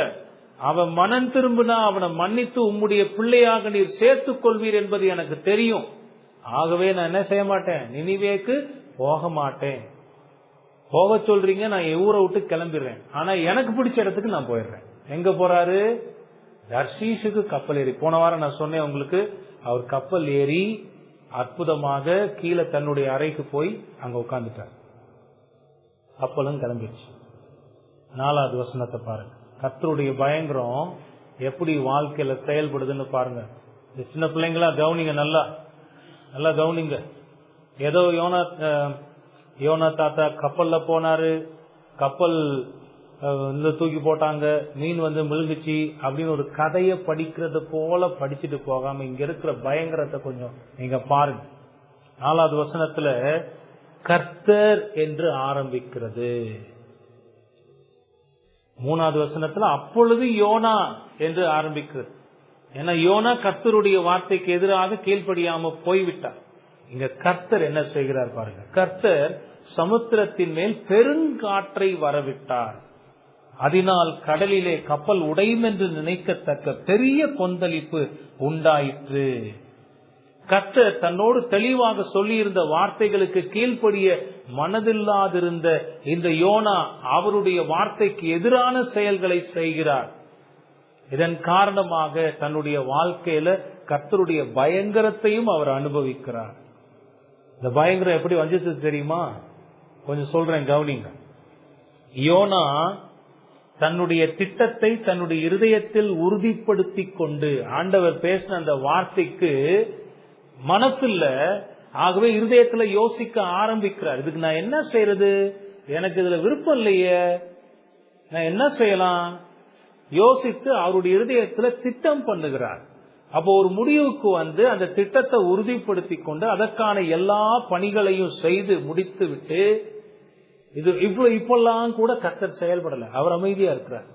அவன் மனம் திரும்பினா அவனை மன்னித்து உம்முடைய பிள்ளையாக நீர் சேர்த்துக் கொள்வீர் என்பது எனக்கு தெரியும். ஆகவே நான் என்ன செய்ய மாட்டேன், நினிவேக்கு போக மாட்டேன். போக சொல்றீங்க, நான் என் ஊரை விட்டு கிளம்பிடுறேன், ஆனா எனக்கு பிடிச்ச இடத்துக்கு நான் போயிடுறேன். எங்க போறாரு? தர்ஷீஷுக்கு கப்பல் ஏறி. போன வாரம் நான் சொன்னேன் உங்களுக்கு, அவர் கப்பல் ஏறி அற்புதமாக கீழே தன்னுடைய அறைக்கு போய் அங்க உட்கார்ந்துட்டார். கப்பலும் கிளம்பிடுச்சு. 4வது வசனத்தை பாருங்க. கர்த்தருடைய பயங்கரம் எப்படி வாழ்க்கையில செயல்படுதுன்னு பாருங்க. இந்த சின்ன பிள்ளைங்களா கவனிங்க, நல்லா கவனிங்க. ஏதோ யோனா தாத்தா கப்பல்ல போனாரு, கப்பல் தூக்கி போட்டாங்க, மீன் முழுங்குச்சு அப்படின்னு ஒரு கதையை படிக்கிறது போல படிச்சுட்டு போகாம இங்க இருக்கிற பயங்கரத்தை கொஞ்சம் நீங்க பாருங்க. 4வது வசனத்துல கர்த்தர் என்று ஆரம்பிக்கிறது. 3வது வசனத்துல அப்பொழுது யோனா என்று ஆரம்பிக்கிறது. ஏன்னா யோனா கர்த்தருடைய வார்த்தைக்கு எதிராக கீழ்ப்படியாம போய்விட்டார். இங்க கர்த்தர் என்ன செய்கிறார் பாருங்க. கர்த்தர் சமுத்திரத்தின் மேல் பெருங்காற்றை வரவிட்டார், அதனால் கடலிலே கப்பல் உடையும் என்று நினைக்கத்தக்க பெரிய கொந்தளிப்பு உண்டாயிற்று. கர்த்தர் தன்னோடு தெளிவாக சொல்லியிருந்த வார்த்தைகளுக்கு கீழ்ப்படிய மனதில்லாதிருந்த இந்த யோனா அவருடைய வார்த்தைக்கு எதிரான செயல்களை செய்கிறார். இதன் காரணமாக தன்னுடைய வாழ்க்கையில கர்த்தருடைய பயங்கரத்தையும் அவர் அனுபவிக்கிறார். இந்த பயங்கரம் எப்படி வந்துச்சு தெரியுமா? கொஞ்சம் சொல்றேன், கவனிங்க. யோனா தன்னுடைய திட்டத்தை தன்னுடைய இருதயத்தில் உறுதிப்படுத்தி கொண்டு, ஆண்டவர் பேசின அந்த வார்த்தைக்கு மனசுல, ஆகவே இருதயத்துல யோசிக்க ஆரம்பிக்கிறார். இதுக்கு நான் என்ன செய்யறது, எனக்கு இதுல விருப்பம் இல்லையே, நான் என்ன செய்யலாம் யோசித்து அவருடைய இருதயத்துல திட்டம் பண்ணுகிறார். அப்போ ஒரு முடிவுக்கு அந்த திட்டத்தை உறுதிப்படுத்தி கொண்டு அதற்கான எல்லா பணிகளையும் செய்து முடித்து விட்டு, இது இப்பெல்லாம் கூட கர்த்தர் செயல்படல, அவர் அமைதியா இருக்கிறார்.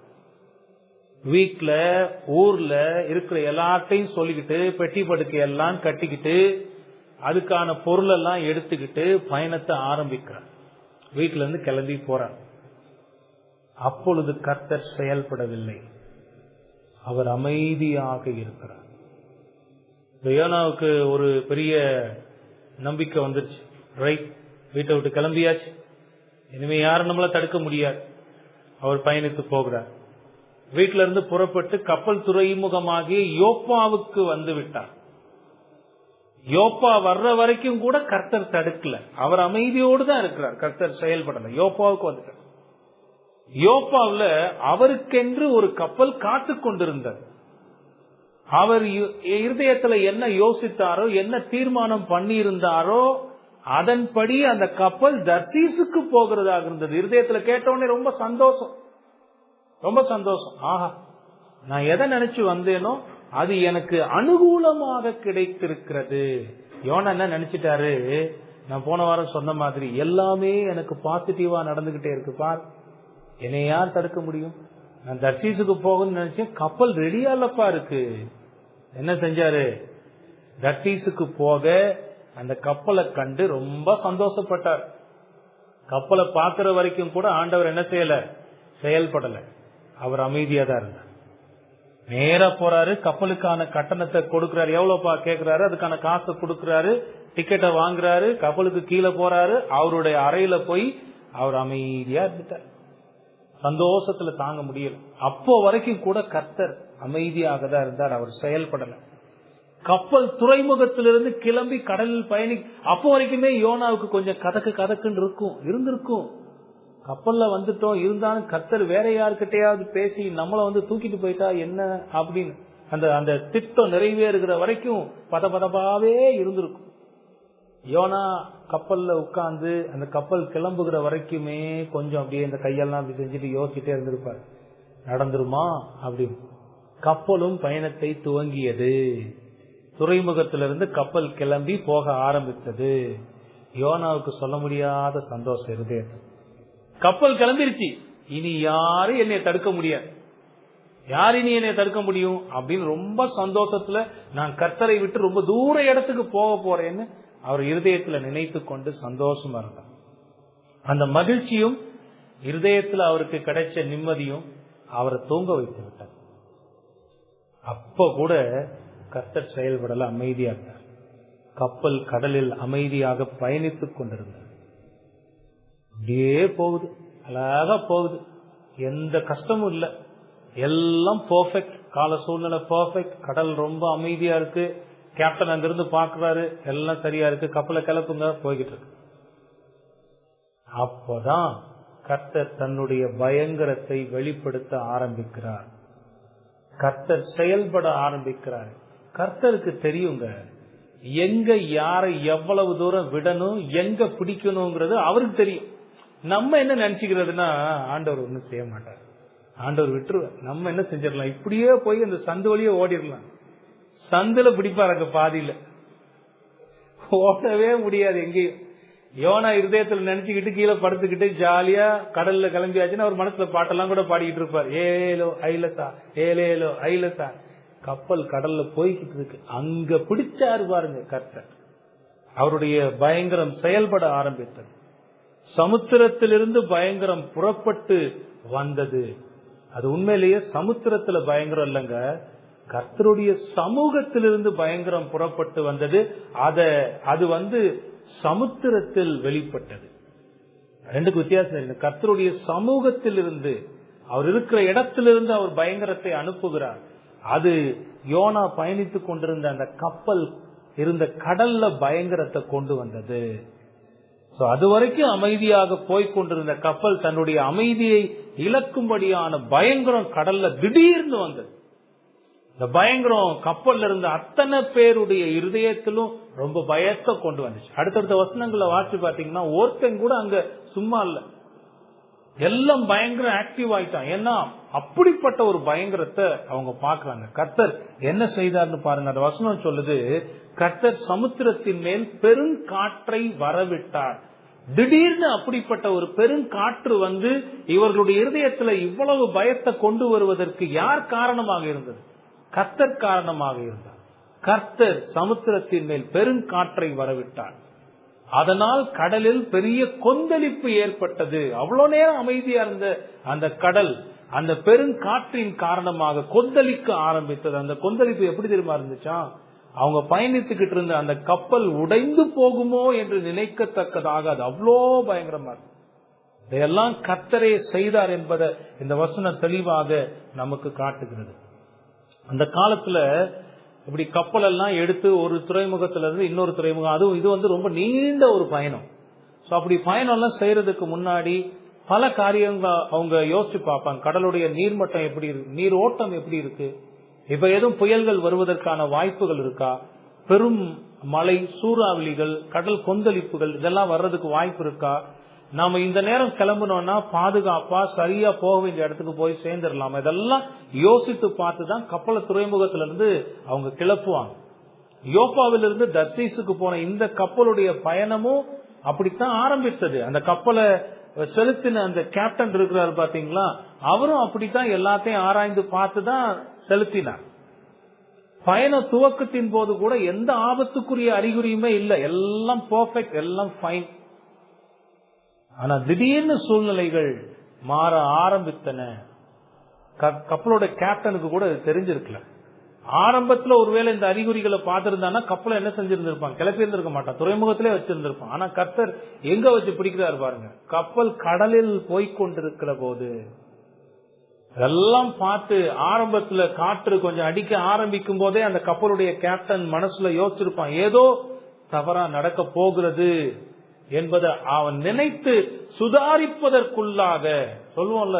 வீட்ல ஊர்ல இருக்கிற எல்லாத்தையும் சொல்லிக்கிட்டு, பெட்டி படுக்கை எல்லாம் கட்டிக்கிட்டு, அதுக்கான பொருள் எல்லாம் எடுத்துக்கிட்டு பயணத்தை ஆரம்பிக்கிறார். வீட்டுல இருந்து கிளம்பி போறார். அப்பொழுது கர்த்தர் செயல்படவில்லை, அவர் அமைதியாக இருக்கிறார். யோனாவுக்கு ஒரு பெரிய நம்பிக்கை வந்துருச்சு. ரைட், வீட்டை விட்டு கிளம்பியாச்சு, இனிமே யாரும் நம்மள தடுக்க முடியாது. அவர் பயணித்து போகிறார். வீட்டில இருந்து புறப்பட்டு கப்பல் துறைமுகமாகி யோப்பாவுக்கு வந்து விட்டார். யோப்பா வர்ற வரைக்கும் கூட கர்த்தர் தடுக்கல, அவர் அமைதியோடு தான் இருக்கிறார். கர்த்தர் செயல்படல. யோப்பாவுக்கு வந்துட்டார். யோப்பாவுல அவருக்கென்று ஒரு கப்பல் காத்து கொண்டிருந்தது. அவர் இருதயத்துல என்ன யோசித்தாரோ, என்ன தீர்மானம் பண்ணி இருந்தாரோ, அதன்படி அந்த கப்பல் தர்சீசுக்கு போகிறதாக இருந்தது. இருதயத்துல கேட்டவுடனே ரொம்ப சந்தோஷம், ரொம்ப சந்தோஷம். ஆஹா, நான் எதை நினைச்சு வந்தேனோ அது எனக்கு அனுகூலமாக கிடைத்திருக்கிறது. யோனா என்ன நினைச்சிட்டாரு, நான் போன வாரம் சொன்ன மாதிரி எல்லாமே எனக்கு பாசிட்டிவா நடந்துகிட்டே இருக்கு பார், என்னை யார் தடுக்க முடியும், நான் தர்சீசுக்கு போகணும்னு நினைச்சேன், கப்பல் ரெடியா இல்லப்பா இருக்கு. என்ன செஞ்சாரு, தர்சீசுக்கு போக அந்த கப்பலை கண்டு ரொம்ப சந்தோஷப்பட்டார். கப்பலை பாக்குற வரைக்கும் கூட ஆண்டவர் என்ன செய்யல, செயல்படல, அவர் அமைதியா தான் இருந்தார். நேரா போறாரு, கப்பலுக்கான கட்டணத்தை கொடுக்கிறாரு. எவ்வளவுப்பா கேட்கிறாரு, அதுக்கான காசை கொடுக்கிறாரு, டிக்கெட்டை வாங்குறாரு, கப்பலுக்கு கீழே போறாரு. அவருடைய அறையில போய் அவர் அமைதியா இருந்துட்டார். சந்தோஷத்துல தாங்க முடியல. அப்போ வரைக்கும் கூட கர்த்தர் அமைதியாக தான் இருந்தார், அவர் செயல்படல. கப்பல் துறைமுகத்திலிருந்து கிளம்பி கடலில் பயணி, அப்போ வரைக்குமே யோனாவுக்கு கொஞ்சம் கதக்குன்னு இருந்திருக்கும். கப்பல்ல வந்துட்டோம், இருந்தாலும் கர்த்தர் வேற யாருக்கிட்டையாவது பேசி நம்மள தூக்கிட்டு போயிட்டா என்ன அப்படின்னு அந்த திட்டம் நிறைவேறுகிற வரைக்கும் பதபதப்பாவே இருந்திருக்கும். யோனா கப்பல்ல உட்கார்ந்து அந்த கப்பல் கிளம்புகிற வரைக்குமே கொஞ்சம் அப்படியே இந்த கையெல்லாம் அப்படி செஞ்சுட்டு யோசிச்சுட்டே இருந்திருப்பாரு, நடந்துருமா அப்படின்னு. கப்பலும் பயணத்தை துவங்கியது. துறைமுகத்திலிருந்து கப்பல் கிளம்பி போக ஆரம்பிச்சது. யோனாவுக்கு சொல்ல முடியாத சந்தோஷம் இருதயத்தை. கப்பல் கிளம்பிருச்சு, இனி யாரும் என்னை தடுக்க முடியாது, யார் இனி என்னை தடுக்க முடியும் அப்படின்னு ரொம்ப சந்தோஷத்துல நான் கர்த்தரை விட்டு ரொம்ப தூர இடத்துக்கு போக போறேன்னு அவர் இருதயத்துல நினைத்து கொண்டு சந்தோஷமா இருந்தார். அந்த மகிழ்ச்சியும் இருதயத்துல அவருக்கு கிடைச்ச நிம்மதியும் அவரை தூங்க வைத்து விட்டார். அப்ப கூட கர்த்தர் செயல்படல, அமைதியா இருந்தார். கப்பல் கடலில் அமைதியாக பயணித்துக் கொண்டிருந்தார். அப்படியே போகுது, அழகா போகுது, எந்த கஷ்டமும் இல்ல, எல்லாம் பெர்ஃபெக்ட், கால சூழ்நிலை பெர்ஃபெக்ட், கடல் ரொம்ப அமைதியா இருக்கு. கேப்டன் அங்கிருந்து பாக்குறாரு, எல்லாம் சரியா இருக்கு, கப்பலை கிளப்புங்க, போய்கிட்டு இருக்கு. அப்போதான் கர்த்தர் தன்னுடைய பயங்கரத்தை வெளிப்படுத்த ஆரம்பிக்கிறார். கர்த்தர் செயல்பட ஆரம்பிக்கிறார். கர்த்தருக்கு தெரியுங்க, எங்க யாரை எவ்வளவு தூரம் விடணும், எங்க பிடிக்கணுங்கிறது அவருக்கு தெரியும். நம்ம என்ன நினைச்சுக்கிறதுனா, ஆண்டவர் ஒன்னும் செய்ய மாட்டார், ஆண்டவர் விட்டுருவார், நம்ம என்ன செஞ்சிடலாம், இப்படியே போய் அந்த சந்து வழியே ஓடிடலாம். சந்துல பிடிப்பாரு, பாதியில ஓடவே முடியாது எங்கேயும். யோனா இருதயத்துல நினைச்சுக்கிட்டு கீழே படுத்துக்கிட்டு ஜாலியா கடல்ல கிளம்பியாச்சுன்னு அவர் மனசுல பாட்டெல்லாம் கூட பாடிக்கிட்டு இருப்பார். ஏலோ ஐலசா, ஏலேலோ ஐலசா. கப்பல் கடல்ல போய்கிட்டு இருக்கு, அங்க பிடிச்சாரு பாருங்க கர்த்தர். அவருடைய பயங்கரம் செயல்பட ஆரம்பித்தது. சமுத்திரத்திலிருந்து பயங்கரம் புறப்பட்டு வந்தது. அது உண்மையிலேயே சமுத்திரத்துல பயங்கரம் இல்லைங்க, கர்த்தருடைய சமூகத்திலிருந்து பயங்கரம் புறப்பட்டு வந்தது. அது சமுத்திரத்தில் வெளிப்பட்டது. ரெண்டுக்கு வித்தியாசம் இருக்கு. கர்த்தருடைய சமூகத்திலிருந்து, அவர் இருக்கிற இடத்திலிருந்து அவர் பயங்கரத்தை அனுப்புகிறார். அது யோனா பயணித்துக் கொண்டிருந்த அந்த கப்பல் இருந்த கடல்ல பயங்கரத்தை கொண்டு வந்தது. அது வரைக்கும் அமைதியாக போய்கொண்டிருந்த கப்பல் தன்னுடைய அமைதியை இழக்கும்படியான பயங்கரம் கடல்ல திடீர்னு வந்தது. இந்த பயங்கரம் கப்பல்ல இருந்த அத்தனை பேருடைய இருதயத்திலும் ரொம்ப பயத்தை கொண்டு வந்துச்சு. அடுத்தடுத்த வசனங்களை வாசி பாத்தீங்கன்னா ஒருத்தன் கூட அங்க சும்மா இல்ல, எல்லாம் பயங்கர ஆக்டிவ் ஆயிட்டான். ஏன்னா அப்படிப்பட்ட ஒரு பயங்கரத்தை அவங்க பாக்குறாங்க. கர்த்தர் என்ன செய்தார்னு பாருங்க. அந்த வசனம் சொல்லுது, கர்த்தர் சமுத்திரத்தின் மேல் பெருங்காற்றை வரவிட்டார். திடீர்னு அப்படிப்பட்ட ஒரு பெருங்காற்று வந்து இவர்களுடைய இருதயத்துல இவ்வளவு பயத்தை கொண்டு வருவதற்கு யார் காரணமாக இருந்தது? கர்த்தர் காரணமாக இருந்தார். கர்த்தர் சமுத்திரத்தின் மேல் பெருங்காற்றை வரவிட்டார். அதனால் கடலில் பெரிய கொந்தளிப்பு ஏற்பட்டது. அவ்வளவு நேரம் அமைதியா இருந்த அந்த கடல் அந்த பெருங்காற்றின் காரணமாக கொந்தளிக்க ஆரம்பித்தது. அந்த கொந்தளிப்பு எப்படி தெரியுமா இருந்துச்சா? அவங்க பயணித்துக்கிட்டு இருந்த அந்த கப்பல் உடைந்து போகுமோ என்று நினைக்கத்தக்கதாக அது அவ்வளோ பயங்கரமா இருக்கு. இதையெல்லாம் கர்த்தரே செய்தார் என்பதை இந்த வசனம் தெளிவாக நமக்கு காட்டுகிறது. அந்த காலத்துல இப்படி கப்பல் எல்லாம் எடுத்து ஒரு துறைமுகத்துல இருந்து இன்னொரு துறைமுகம், அதுவும் இது வந்து ரொம்ப நீண்ட ஒரு பயணம். சோ அப்படி பயணம் எல்லாம் செய்யறதுக்கு முன்னாடி பல காரியங்கள் அவங்க யோசிச்சு பார்ப்பாங்க. கடலுடைய நீர்மட்டம் எப்படி இருக்கு, நீர் ஓட்டம் எப்படி இருக்கு, இப்ப எதுவும் புயல்கள் வருவதற்கான வாய்ப்புகள் இருக்கா, பெரும் மழை, சூறாவளிகள், கடல் கொந்தளிப்புகள் இதெல்லாம் வர்றதுக்கு வாய்ப்பு இருக்கா, நாம இந்த நேரம் கிளம்பணும்னா பாதுகாப்பா சரியா போக வேண்டிய இடத்துக்கு போய் சேர்ந்துடலாம். இதெல்லாம் யோசித்து பார்த்துதான் கப்பலை துறைமுகத்தில இருந்து அவங்க கிளப்புவாங்க. யோப்பாவிலிருந்து தர்சீசுக்கு போன இந்த கப்பலுடைய பயணமும் அப்படித்தான் ஆரம்பித்தது. அந்த கப்பலை செலுத்தின அந்த கேப்டன் இருக்கிறார் பாத்தீங்களா, அவரும் அப்படித்தான் எல்லாத்தையும் ஆராய்ந்து பார்த்துதான் செலுத்தினார். பயண துவக்கத்தின் போது கூட எந்த ஆபத்துக்குரிய அறிகுறியுமே இல்லை, எல்லாம் பெர்ஃபெக்ட், எல்லாம் ஃபைன். ஆனா திடீர்னு சூழ்நிலைகள் மாற ஆரம்பித்தன. கப்பலோட கேப்டனுக்கு கூட தெரிஞ்சிருக்கல. ஆரம்பத்துல ஒருவேளை இந்த அறிகுறிகளை பார்த்திருந்தானா கப்பலை என்ன செஞ்சிருந்திருப்பான், கிளப்பி இருந்திருக்க மாட்டான், துறைமுகத்திலே வச்சிருந்திருப்பான். ஆனா கர்த்தர் எங்க வச்சு பிடிக்கிறார் பாருங்க, கப்பல் கடலில் போய்கொண்டிருக்கிற போது. இதெல்லாம் பார்த்து ஆரம்பத்துல காற்று கொஞ்சம் அடிக்க ஆரம்பிக்கும் போதே அந்த கப்பலுடைய கேப்டன் மனசுல யோசிச்சிருப்பான், ஏதோ தவறா நடக்க போகிறது என்பதை அவன் நினைத்து சுதாரிப்பதற்குள்ளாக, சொல்லுவோம்ல,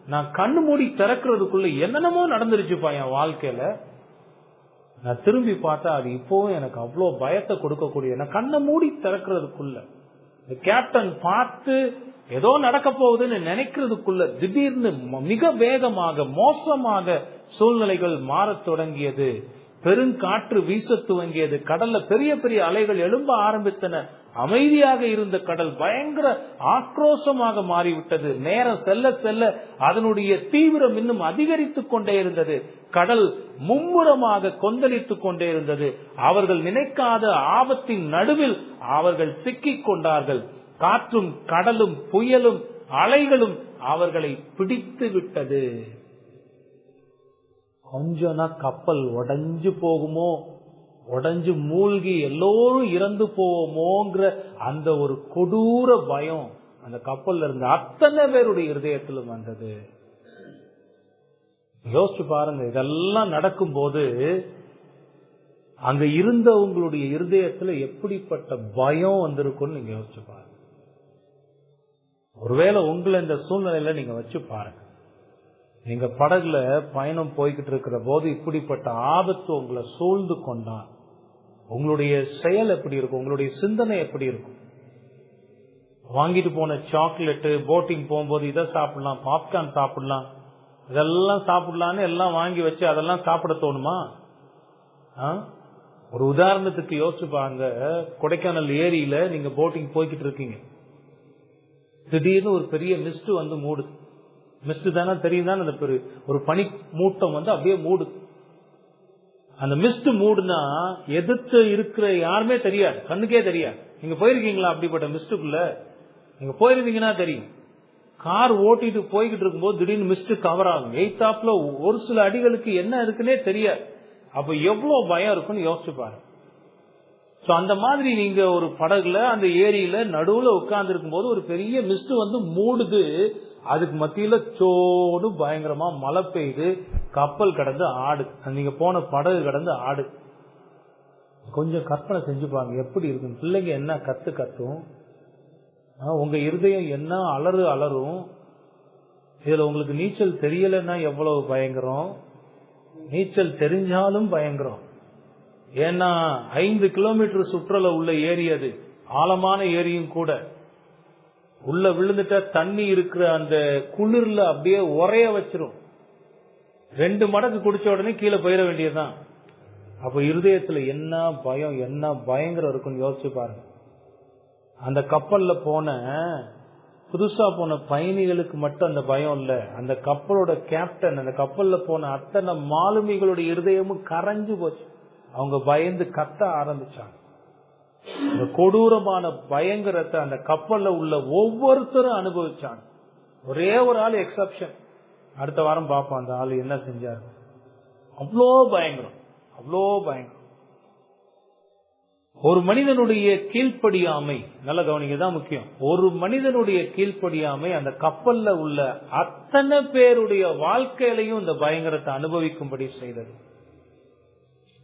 நான் கண்ணு மூடி திறக்கிறதுக்குள்ள என்னென்னமோ நடந்துருச்சுப்பா என் வாழ்க்கையில, நான் திரும்பி பார்த்தா அது இப்போவும் எனக்கு அவ்வளவு பயத்தை கொடுக்கக்கூடிய, நான் கண்ணை மூடி திறக்கிறதுக்குள்ள கேப்டன் பார்த்து ஏதோ நடக்க போகுதுன்னு நினைக்கிறதுக்குள்ள திடீர்னு மிக வேகமாக மோசமாக சூழ்நிலைகள் மாறத் தொடங்கியது. பெருங்காற்று வீச துவங்கியது. கடல்ல பெரிய பெரிய அலைகள் எழும்ப ஆரம்பித்தன. அமைதியாக இருந்த கடல் பயங்கர ஆக்ரோஷமாக மாறிவிட்டது. நேரம் செல்ல செல்ல அதனுடைய தீவிரம் இன்னும் அதிகரித்துக் கொண்டே இருந்தது. கடல் மும்முரமாக கொந்தளித்துக் கொண்டே இருந்தது. அவர்கள் நினைக்காத ஆபத்தின் நடுவில் அவர்கள் சிக்கிக் கொண்டார்கள். காற்றும் கடலும் புயலும் அலைகளும் அவர்களை பிடித்து விட்டது. கொஞ்சம்னா கப்பல் உடைஞ்சு போகுமோ, உடைஞ்சு மூழ்கி எல்லோரும் இறந்து போவோமோங்கிற அந்த ஒரு கொடூர பயம் அந்த கப்பல்ல இருந்த அத்தனை பேருடைய இருதயத்திலும் வந்தது. யோசிச்சு பாருங்க, இதெல்லாம் நடக்கும் போது அங்க இருந்தவங்களுடைய இருதயத்துல எப்படிப்பட்ட பயம் வந்திருக்கும்னு நீங்க யோசிச்சு பாருங்க. ஒருவேளை உங்களை இந்த சூழ்நிலையில நீங்க வச்சு பாருங்க. நீங்க படகுல பயணம் போய்கிட்டு இருக்கிற போது இப்படிப்பட்ட ஆபத்து உங்களை சூழ்ந்து கொண்டா உங்களுடைய செயல் எப்படி இருக்கும், உங்களுடைய சிந்தனை எப்படி இருக்கும்? வாங்கிட்டு போன சாக்லேட்டு, போட்டிங் போகும்போது இதை சாப்பிடலாம், பாப்கார்ன் சாப்பிடலாம், இதெல்லாம் சாப்பிடலான்னு எல்லாம் வாங்கி வச்சு அதெல்லாம் சாப்பிட தோணுமா? ஒரு உதாரணத்துக்கு யோசிச்சு பாருங்க. கொடைக்கானல் ஏரியில நீங்க போட்டிங் போய்கிட்டு இருக்கீங்க. திடீர்னு ஒரு பெரிய மிஸ்ட் வந்து மூடுது. மிஸ்ட் தானே தெரியும் தானே, அந்த ஒரு பனி மூட்டம் வந்து அப்படியே மூடுது. அந்த மிஸ்ட் மூடுனா எதிர்த்து இருக்கிற யாருமே தெரியாது, கண்ணுக்கே தெரியாது. நீங்க போயிருக்கீங்களா அப்படிப்பட்ட மிஸ்டுக்குள்ள? நீங்க போயிருந்தீங்கன்னா தெரியும். கார் ஓட்டிட்டு போய்கிட்டு இருக்கும்போது திடீர்னு மிஸ்ட் கவர் ஆகும். எய்தாப்ல ஒரு சில அடிகளுக்கு என்ன இருக்குன்னே தெரியாது. அப்ப எவ்வளவு பயம் இருக்குன்னு யோசிச்சு பாருங்க. அந்த மாதிரி நீங்க ஒரு படகுல அந்த ஏரியில நடுவுல உட்கார்ந்து இருக்கும் போது ஒரு பெரிய மிஸ்ட் வந்து மூடுது. அதுக்கு மத்தியில சோடு பயங்கரமா மழை பெய்யுது. கப்பல் கடந்து ஆடு, நீங்க போன படகு கடந்து ஆடு. கொஞ்சம் கற்பனை செஞ்சு பாருங்க எப்படி இருக்கும். பிள்ளைங்க என்ன கத்தும், உங்க இருதயம் என்ன அலறும். இதுல உங்களுக்கு நீச்சல் தெரியலன்னா எவ்வளவு பயங்கரம், நீச்சல் தெரிஞ்சாலும் பயங்கரம். ஏன்னா 5 கிலோமீட்டர் சுற்றல உள்ள ஏரி, அது ஆழமான ஏரியும் கூட. உள்ள விழுந்துட்டா தண்ணி இருக்கிற அந்த குளிர்ல அப்படியே உரைய வச்சிரும். 2 மடக்கு குடிச்ச உடனே கீழே போயிட வேண்டியதுதான். அப்ப இருதயத்துல என்ன பயம், என்ன பயங்கரம் இருக்குன்னு யோசிச்சு பாருங்க. அந்த கப்பல்ல போன புதுசா போன பயணிகளுக்கு மட்டும் அந்த பயம் இல்ல, அந்த கப்பலோட கேப்டன், அந்த கப்பல்ல போன அத்தனை மாலுமிகளுடைய இருதயமும் கரைஞ்சு போச்சு. அவங்க பயந்து கத்த ஆரம்பிச்சாங்க. அந்த கொடூரமான பயங்கரத்தை அந்த கப்பல்ல உள்ள ஒவ்வொருத்தரும் அனுபவிச்சாங்க. ஒரே ஒரு ஆள் எக்ஸப்ஷன். அடுத்த வாரம் பார்ப்போம் அந்த ஆள் என்ன செஞ்சாரு. அவ்வளோ பயங்கரம், அவ்வளோ பயங்கரம். ஒரு மனிதனுடைய கீழ்ப்படியாமை, நல்ல கவனிக்கதான் முக்கியம். ஒரு மனிதனுடைய கீழ்ப்படியாமை அந்த கப்பல்ல உள்ள அத்தனை பேருடைய வாழ்க்கையிலையும் இந்த பயங்கரத்தை அனுபவிக்கும்படி செய்தது.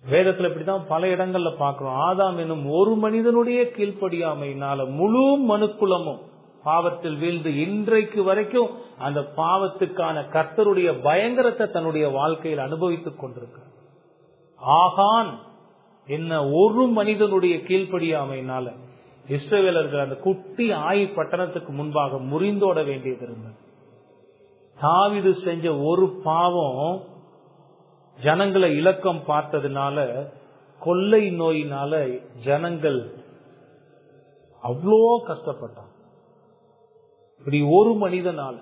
வேதத்துல இப்படிதான் பல இடங்கள்ல பாக்குறோம். ஆதாம் என்னும் ஒரு மனிதனுடைய கீழ்ப்படியாமையினால முழு மனுக்குலமும் பாவத்தில் வீழ்ந்து இன்றைக்கு வரைக்கும் அந்த பாவத்துக்கான கர்த்தருடைய பயங்கரத்தை தன்னுடைய வாழ்க்கையில் அனுபவித்துக் கொண்டிருக்க. ஆகான் என்ன ஒரு மனிதனுடைய கீழ்ப்படியாமையினால இஸ்ரவேலர்கள் அந்த குட்டி ஆயி பட்டணத்துக்கு முன்பாக முறிந்தோட வேண்டியது இருந்தது. தாவீது செஞ்ச ஒரு பாவம் ஜனங்களை இலக்கம் பார்த்ததுனால, கொள்ளை நோயினால ஜனங்கள் அவ்வளோ கஷ்டப்பட்டான். இப்படி ஒரு மனிதனால.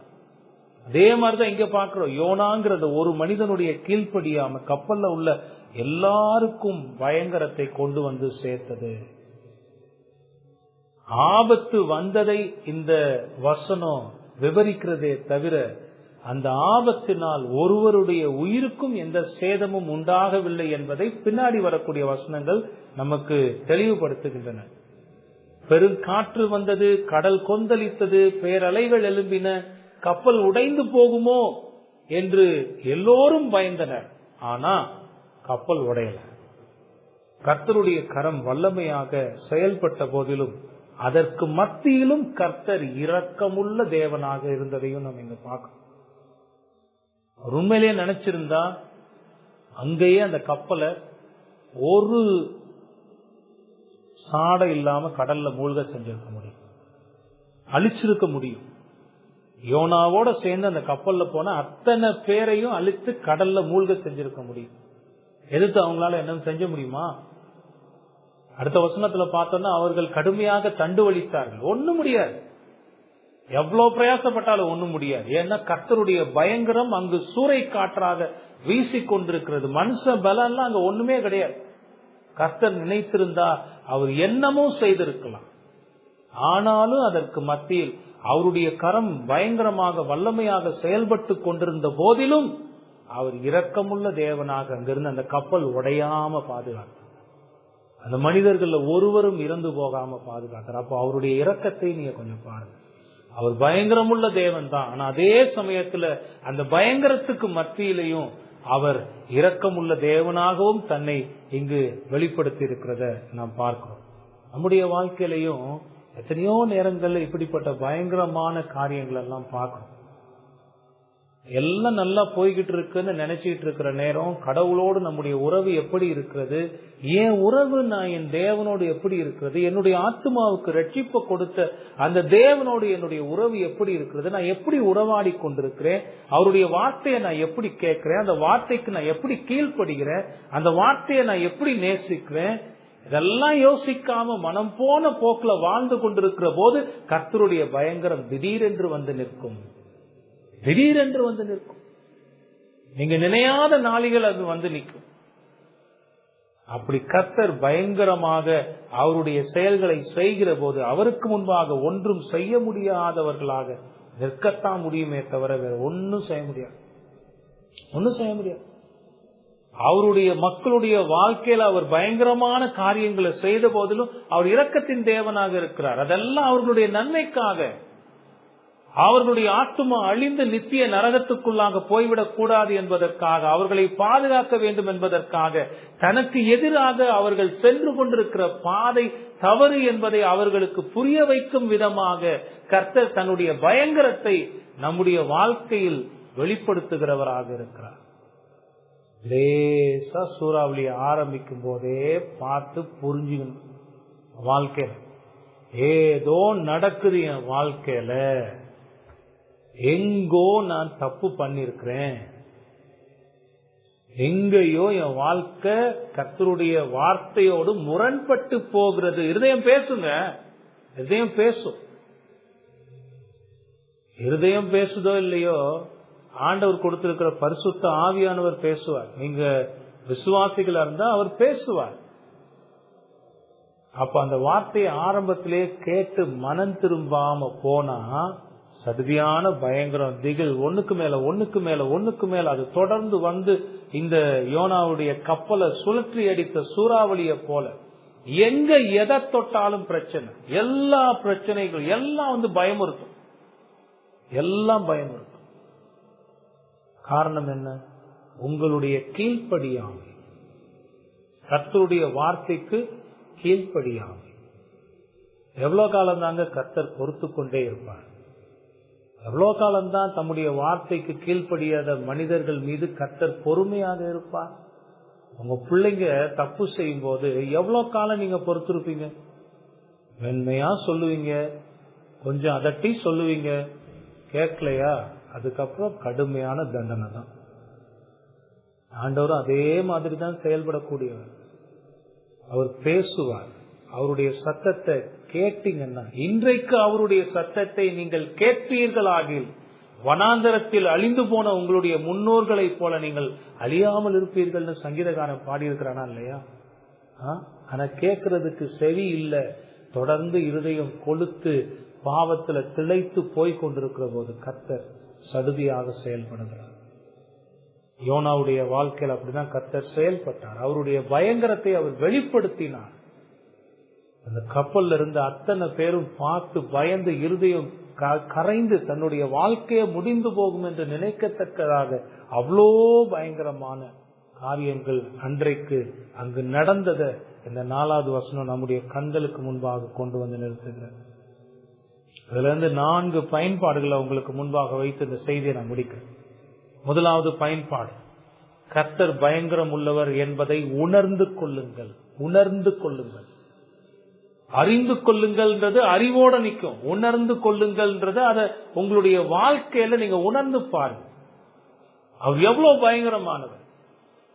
அதே மாதிரிதான் இங்க பாக்குறோம். யோனாங்கிறத ஒரு மனிதனுடைய கீழ்ப்படியாம கப்பல்ல உள்ள எல்லாருக்கும் பயங்கரத்தை கொண்டு வந்து சேர்த்தது. ஆபத்து வந்ததை இந்த வசனம் விவரிக்கிறதே தவிர அந்த ஆபத்தினால் ஒருவருடைய உயிருக்கும் எந்த சேதமும் உண்டாகவில்லை என்பதை பின்னாடி வரக்கூடிய வசனங்கள் நமக்கு தெளிவுபடுத்துகின்றன. பெருங்காற்று வந்தது, கடல் கொந்தளித்தது, பேரலைகள் எழும்பின, கப்பல் உடைந்து போகுமோ என்று எல்லோரும் பயந்தனர். ஆனா கப்பல் உடையல. கர்த்தருடைய கரம் வல்லமையாக செயல்பட்ட போதிலும் அதற்கு மத்தியிலும் கர்த்தர் இரக்கமுள்ள தேவனாக இருந்ததையும் நம்ம இங்க பார்க்கணும். உண்மையிலேயே நினைச்சிருந்தா அங்கேயே அந்த கப்பலை ஒரு சாடை இல்லாம கடல்ல மூழ்க செஞ்சிருக்க முடியும், அழிச்சிருக்க முடியும். யோனாவோட சேர்ந்து அந்த கப்பல்ல போன அத்தனை பேரையும் அழித்து கடல்ல மூழ்க செஞ்சிருக்க முடியும். எதிர்த்து அவங்களால என்ன செஞ்ச முடியுமா? அடுத்த வசனத்துல பார்த்தோம்னா அவர்கள் கடுமையாக தண்டு வலித்தார்கள். ஒண்ணும் முடியாது. எவ்வளவு பிரயாசப்பட்டாலும் ஒண்ணும் முடியாது. ஏன்னா கர்த்தருடைய பயங்கரம் அங்கு சூறை காற்றாக வீசி கொண்டிருக்கிறது. மனுஷ பலம் எல்லாம் அங்க ஒண்ணுமே கிடையாது. கர்த்தர் நினைத்திருந்தா அவர் என்னமும் செய்திருக்கலாம். ஆனாலும் அதற்கு மத்தியில் அவருடைய கரம் பயங்கரமாக வல்லமையாக செயல்பட்டு கொண்டிருந்த போதிலும் அவர் இரக்கமுள்ள தேவனாக அங்கிருந்து அந்த கப்பல் உடையாம பாதுகாத்தார். அந்த மனிதர்கள் ஒருவரும் இறந்து போகாம பாதுகாத்தார். அப்போ அவருடைய இரக்கத்தை நீங்க கொஞ்சம் பாருங்க. அவர் பயங்கரமுள்ள தேவன் தான். ஆனா அதே சமயத்துல அந்த பயங்கரத்துக்கு மத்தியிலையும் அவர் இரக்கமுள்ள தேவனாகவும் தன்னை இங்கு வெளிப்படுத்தி இருக்கிறத நாம் பார்க்கிறோம். நம்முடைய வாழ்க்கையிலையும் எத்தனையோ நேரங்கள்ல இப்படிப்பட்ட பயங்கரமான காரியங்கள் எல்லாம் பார்க்கிறோம். எல்லாம் நல்லா போய்கிட்டு இருக்குன்னு நினைச்சிட்டு இருக்கிற நேரம் கடவுளோடு நம்முடைய உறவு எப்படி இருக்கிறது, என் உறவு நான் என் தேவனோடு எப்படி இருக்கிறது, என்னுடைய ஆத்மாவுக்கு ரட்சிப்பை கொடுத்த அந்த தேவனோடு என்னுடைய உறவு எப்படி இருக்கிறது, நான் எப்படி உறவாடி கொண்டிருக்கிறேன், அவருடைய வார்த்தையை நான் எப்படி கேட்கிறேன், அந்த வார்த்தைக்கு நான் எப்படி கீழ்ப்படுகிறேன், அந்த வார்த்தையை நான் எப்படி நேசிக்கிறேன், இதெல்லாம் யோசிக்காம மனம் போன போக்குல வாழ்ந்து கொண்டிருக்கிற போது கர்த்தருடைய பயங்கரம் திடீரென்று வந்து நிற்கும். திடீரென்று வந்து நிற்கும். நீங்க நினையாத நாளிகள் அது வந்து நிற்கும். அப்படி கர்த்தர் பயங்கரமாக அவருடைய செயல்களை செய்கிற போது அவருக்கு முன்பாக ஒன்றும் செய்ய முடியாதவர்களாக நிற்கத்தான் முடியுமே தவிர வேற ஒன்னும் செய்ய முடியாது. ஒன்னும் செய்ய முடியாது. அவருடைய மக்களுடைய வாழ்க்கையில அவர் பயங்கரமான காரியங்களை செய்த போதிலும் அவர் இரக்கத்தின் தேவனாக இருக்கிறார். அதெல்லாம் அவர்களுடைய நன்மைக்காக. அவர்களுடைய ஆத்துமா அழிந்து நித்திய நரகத்துக்குள்ளாக போய்விடக் கூடாது என்பதற்காக, அவர்களை பாதுகாக்க வேண்டும் என்பதற்காக, தனக்கு எதிராக அவர்கள் சென்று கொண்டிருக்கிற பாதை தவறு என்பதை அவர்களுக்கு புரிய வைக்கும் விதமாக கர்த்தர் தன்னுடைய பயங்கரத்தை நம்முடைய வாழ்க்கையில் வெளிப்படுத்துகிறவராக இருக்கிறார். லேசா சூறாவளியை ஆரம்பிக்கும் போதே பார்த்து புரிஞ்சுக்கணும். வாழ்க்கையில ஏதோ நடக்குது, என் வாழ்க்கையில எங்கோ நான் தப்பு பண்ணிருக்கிறேன், எங்கேயோ என் வாழ்க்கை கர்த்தருடைய வார்த்தையோடு முரண்பட்டு போகிறது. இருதயம் பேசுங்க, இருதயம் பேசும். இருதயம் பேசுதோ இல்லையோ, ஆண்டவர் கொடுத்திருக்கிற பரிசுத்த ஆவியானவர் பேசுவார். நீங்க விசுவாசிகளா இருந்தா அவர் பேசுவார். அப்ப அந்த வார்த்தையை ஆரம்பத்திலே கேட்டு மனம் திரும்பாம போனா சடுதியான பயங்கரம், திகில், ஒண்ணுக்கு மேல ஒண்ணுக்கு மேல ஒண்ணுக்கு மேல அது தொடர்ந்து வந்து இந்த யோனாவுடைய கப்பலை சுழற்றி அடித்த சூறாவளியை போல எங்க எதை தொட்டாலும் பிரச்சனை, எல்லா பிரச்சனைகள் எல்லாம் வந்து பயமுறுத்தும், எல்லாம் பயமுறுத்தும். காரணம் என்ன? உங்களுடைய கீழ்ப்படியாமை, கர்த்தருடைய வார்த்தைக்கு கீழ்ப்படியாமை. எவ்வளவு காலம் தாங்க கர்த்தர் பொறுத்து கொண்டே இருப்பார்? எவ்வளவு காலம்தான் தம்முடைய வார்த்தைக்கு கீழ்ப்படியாத மனிதர்கள் மீது கர்த்தர் பொறுமையாக இருப்பார்? உங்க பிள்ளைங்க தப்பு செய்யும் போது எவ்வளவு காலம் நீங்க பொறுத்திருப்பீங்க? மென்மையா சொல்லுவீங்க, கொஞ்சம் அதட்டி சொல்லுவீங்க, கேட்கலையா அதுக்கப்புறம் கடுமையான தண்டனை தான். ஆண்டவரும் அதே மாதிரி தான் செயல்படக்கூடியவர். அவர் பேசுவார். அவருடைய சத்தத்தை கேட்டீங்கன்னா, இன்றைக்கு அவருடைய சத்தத்தை நீங்கள் கேட்பீர்களாகில் வனாந்தரத்தில் அழிந்து போன உங்களுடைய முன்னோர்களை போல நீங்கள் அழியாமல் இருப்பீர்கள்னு சங்கீதக்காரன் பாடியிருக்கிறானா இல்லையா? ஆனா கேட்கறதுக்கு செவி இல்லை. தொடர்ந்து இருதயம் கொளுத்து பாவத்துல திளைத்து போய் கொண்டிருக்கிற போது கர்த்தர் சடுதியாக செயல்படுகிறார். யோனாவுடைய வாழ்க்கையில் அப்படிதான் கர்த்தர் செயல்பட்டார். அவருடைய பயங்கரத்தை அவர் வெளிப்படுத்தினார். அந்த கப்பல்ல இருந்து அத்தனை பேரும் பார்த்து பயந்து இருதயம் கரைந்து தன்னுடைய வாழ்க்கையை முடிந்து போகும் என்று நினைக்கத்தக்கதாக அவ்வளோ பயங்கரமான காரியங்கள் அன்றைக்கு அங்கு நடந்ததை இந்த 4வது வசனம் நம்முடைய கண்களுக்கு முன்பாக கொண்டு வந்து நிறுத்துகிறது. அதுல இருந்து 4 பயன்பாடுகளை உங்களுக்கு முன்பாக வைத்து இந்த செய்தியை நான் முடிக்கிறேன். முதலாவது பயன்பாடு, கர்த்தர் பயங்கரம் உள்ளவர் என்பதை உணர்ந்து கொள்ளுங்கள். உணர்ந்து கொள்ளுங்கள். அறிந்து கொள்ளுங்கள்ன்றது அறிவோட நிற்கும். உணர்ந்து கொள்ளுங்கள்ன்றது அதை உங்களுடைய வாழ்க்கையில நீங்க உணர்ந்து பாருங்க. அவர் எவ்வளவு பயங்கரமானவர்.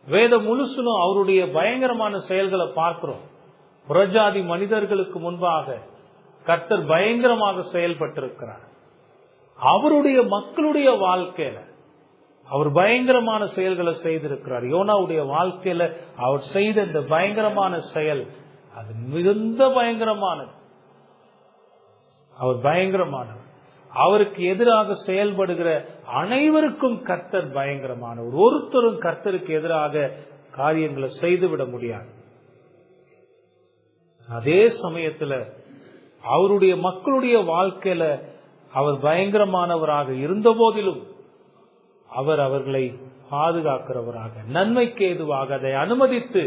வேதம் முழுசும் அவருடைய பயங்கரமான செயல்களை பார்க்கிறோம். புறஜாதி மனிதர்களுக்கு முன்பாக கர்த்தர் பயங்கரமாக செயல்பட்டிருக்கிறார். அவருடைய மக்களுடைய வாழ்க்கையில அவர் பயங்கரமான செயல்களை செய்திருக்கிறார். யோனாவுடைய வாழ்க்கையில அவர் செய்த இந்த பயங்கரமான செயல் அது மிகுந்த பயங்கரமானது. அவர் பயங்கரமானவர். அவருக்கு எதிராக செயல்படுகிற அனைவருக்கும் கர்த்தர் பயங்கரமானவர். ஒருத்தரும் கர்த்தருக்கு எதிராக காரியங்களை செய்துவிட முடியாது. அதே சமயத்துல அவருடைய மக்களுடைய வாழ்க்கையில அவர் பயங்கரமானவராக இருந்த போதிலும் அவர் அவர்களை பாதுகாக்கிறவராக, நன்மைக்கு ஏதுவாக அதை அனுமதித்து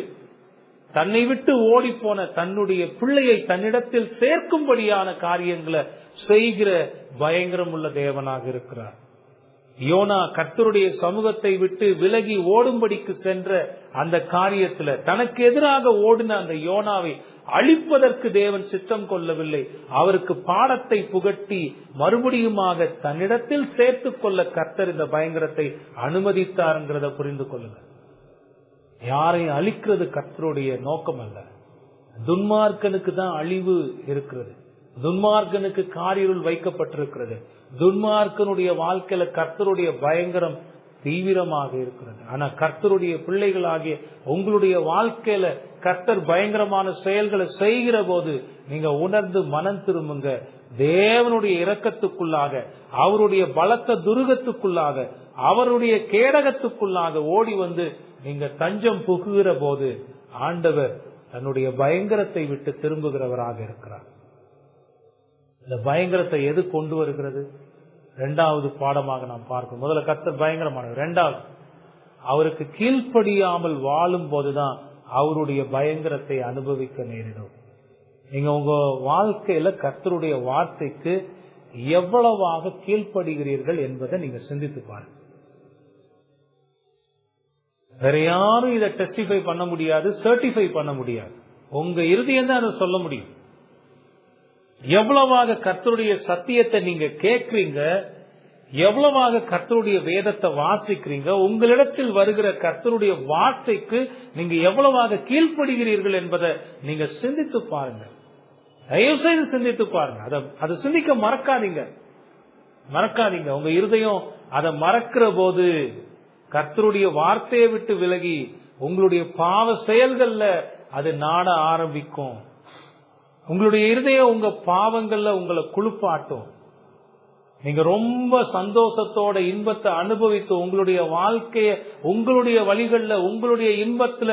தன்னை விட்டு ஓடி போன தன்னுடைய பிள்ளையை தன்னிடத்தில் சேர்க்கும்படியான காரியங்களை செய்கிற பயங்கரம் உள்ள தேவனாக இருக்கிறார். யோனா கர்த்தருடைய சமூகத்தை விட்டு விலகி ஓடும்படிக்கு சென்ற அந்த காரியத்துல தனக்கு எதிராக ஓடின அந்த யோனாவை அழிப்பதற்கு தேவன் சித்தம் கொள்ளவில்லை. அவருக்கு பாடத்தை புகட்டி மறுபடியுமாக தன்னிடத்தில் சேர்த்துக் கொள்ள கர்த்தர் இந்த பயங்கரத்தை அனுமதித்தார்ங்கிறத புரிந்து கொள்ளுங்க. யாரையும் அழிக்கிறது கர்த்தருடைய நோக்கம் அல்ல. துன்மார்க்கனுக்கு தான் அழிவு இருக்கிறது. துன்மார்க்கனுக்கு காரிருள் வைக்கப்பட்டிருக்கிறது. துன்மார்க்கனுடைய வாழ்க்கையில கர்த்தருடைய பயங்கரம் தீவிரமாக இருக்கிறது. ஆனா கர்த்தருடைய பிள்ளைகளாகிய உங்களுடைய வாழ்க்கையில கர்த்தர் பயங்கரமான செயல்களை செய்கிற போது நீங்க உணர்ந்து மனம் திரும்புங்க. தேவனுடைய இரக்கத்துக்குள்ளாக, அவருடைய பலத்த துருகத்துக்குள்ளாக, அவருடைய கேடகத்துக்குள்ளாக ஓடி வந்து நீங்க தஞ்சம் புகுகிற போது ஆண்டவர் தன்னுடைய பயங்கரத்தை விட்டு திரும்புகிறவராக இருக்கிறார். இந்த பயங்கரத்தை எது கொண்டு வருகிறது? இரண்டாவது பாடமாக நாம் பார்க்கணும். முதல்ல கர்த்தர் பயங்கரமானவர். இரண்டாவது, அவருக்கு கீழ்ப்படியாமல் வாழும் போதுதான் அவருடைய பயங்கரத்தை அனுபவிக்க நேரிடும். நீங்க உங்க வாழ்க்கையில கர்த்தருடைய வார்த்தைக்கு எவ்வளவாக கீழ்ப்படுகிறீர்கள் என்பதை நீங்க சிந்தித்து பாருங்க. வேற யாரும் இதை டெஸ்டிஃபை பண்ண முடியாது, சர்டிஃபை பண்ண முடியாது. உங்க இருதயம் தான் அதை சொல்ல முடியும். எவ்வளவாக கர்த்தருடைய சத்தியத்தை நீங்க கேட்கறீங்க, எவ்வளவாக கர்த்தருடைய வேதத்தை வாசிக்கிறீங்க, உங்களிடத்தில் வருகிற கர்த்தருடைய வார்த்தைக்கு நீங்க எவ்வளவாக கீழ்ப்படுகிறீர்கள் என்பதை நீங்க சிந்தித்து பாருங்க. தயவு செய்து சிந்தித்து பாருங்க. அதை சிந்திக்க மறக்காதீங்க. உங்க இருதயம் அதை மறக்கிற போது கர்த்தருடைய வார்த்தையை விட்டு விலகி உங்களுடைய பாவ செயல்கள்ல அது நாட ஆரம்பிக்கும். உங்களுடைய இருதயம் உங்க பாவங்கள்ல உங்களை குளிப்பாட்டும். நீங்க ரொம்ப சந்தோஷத்தோட இன்பத்தை அனுபவித்து உங்களுடைய வாழ்க்கைய உங்களுடைய வழிகள்ல உங்களுடைய இன்பத்துல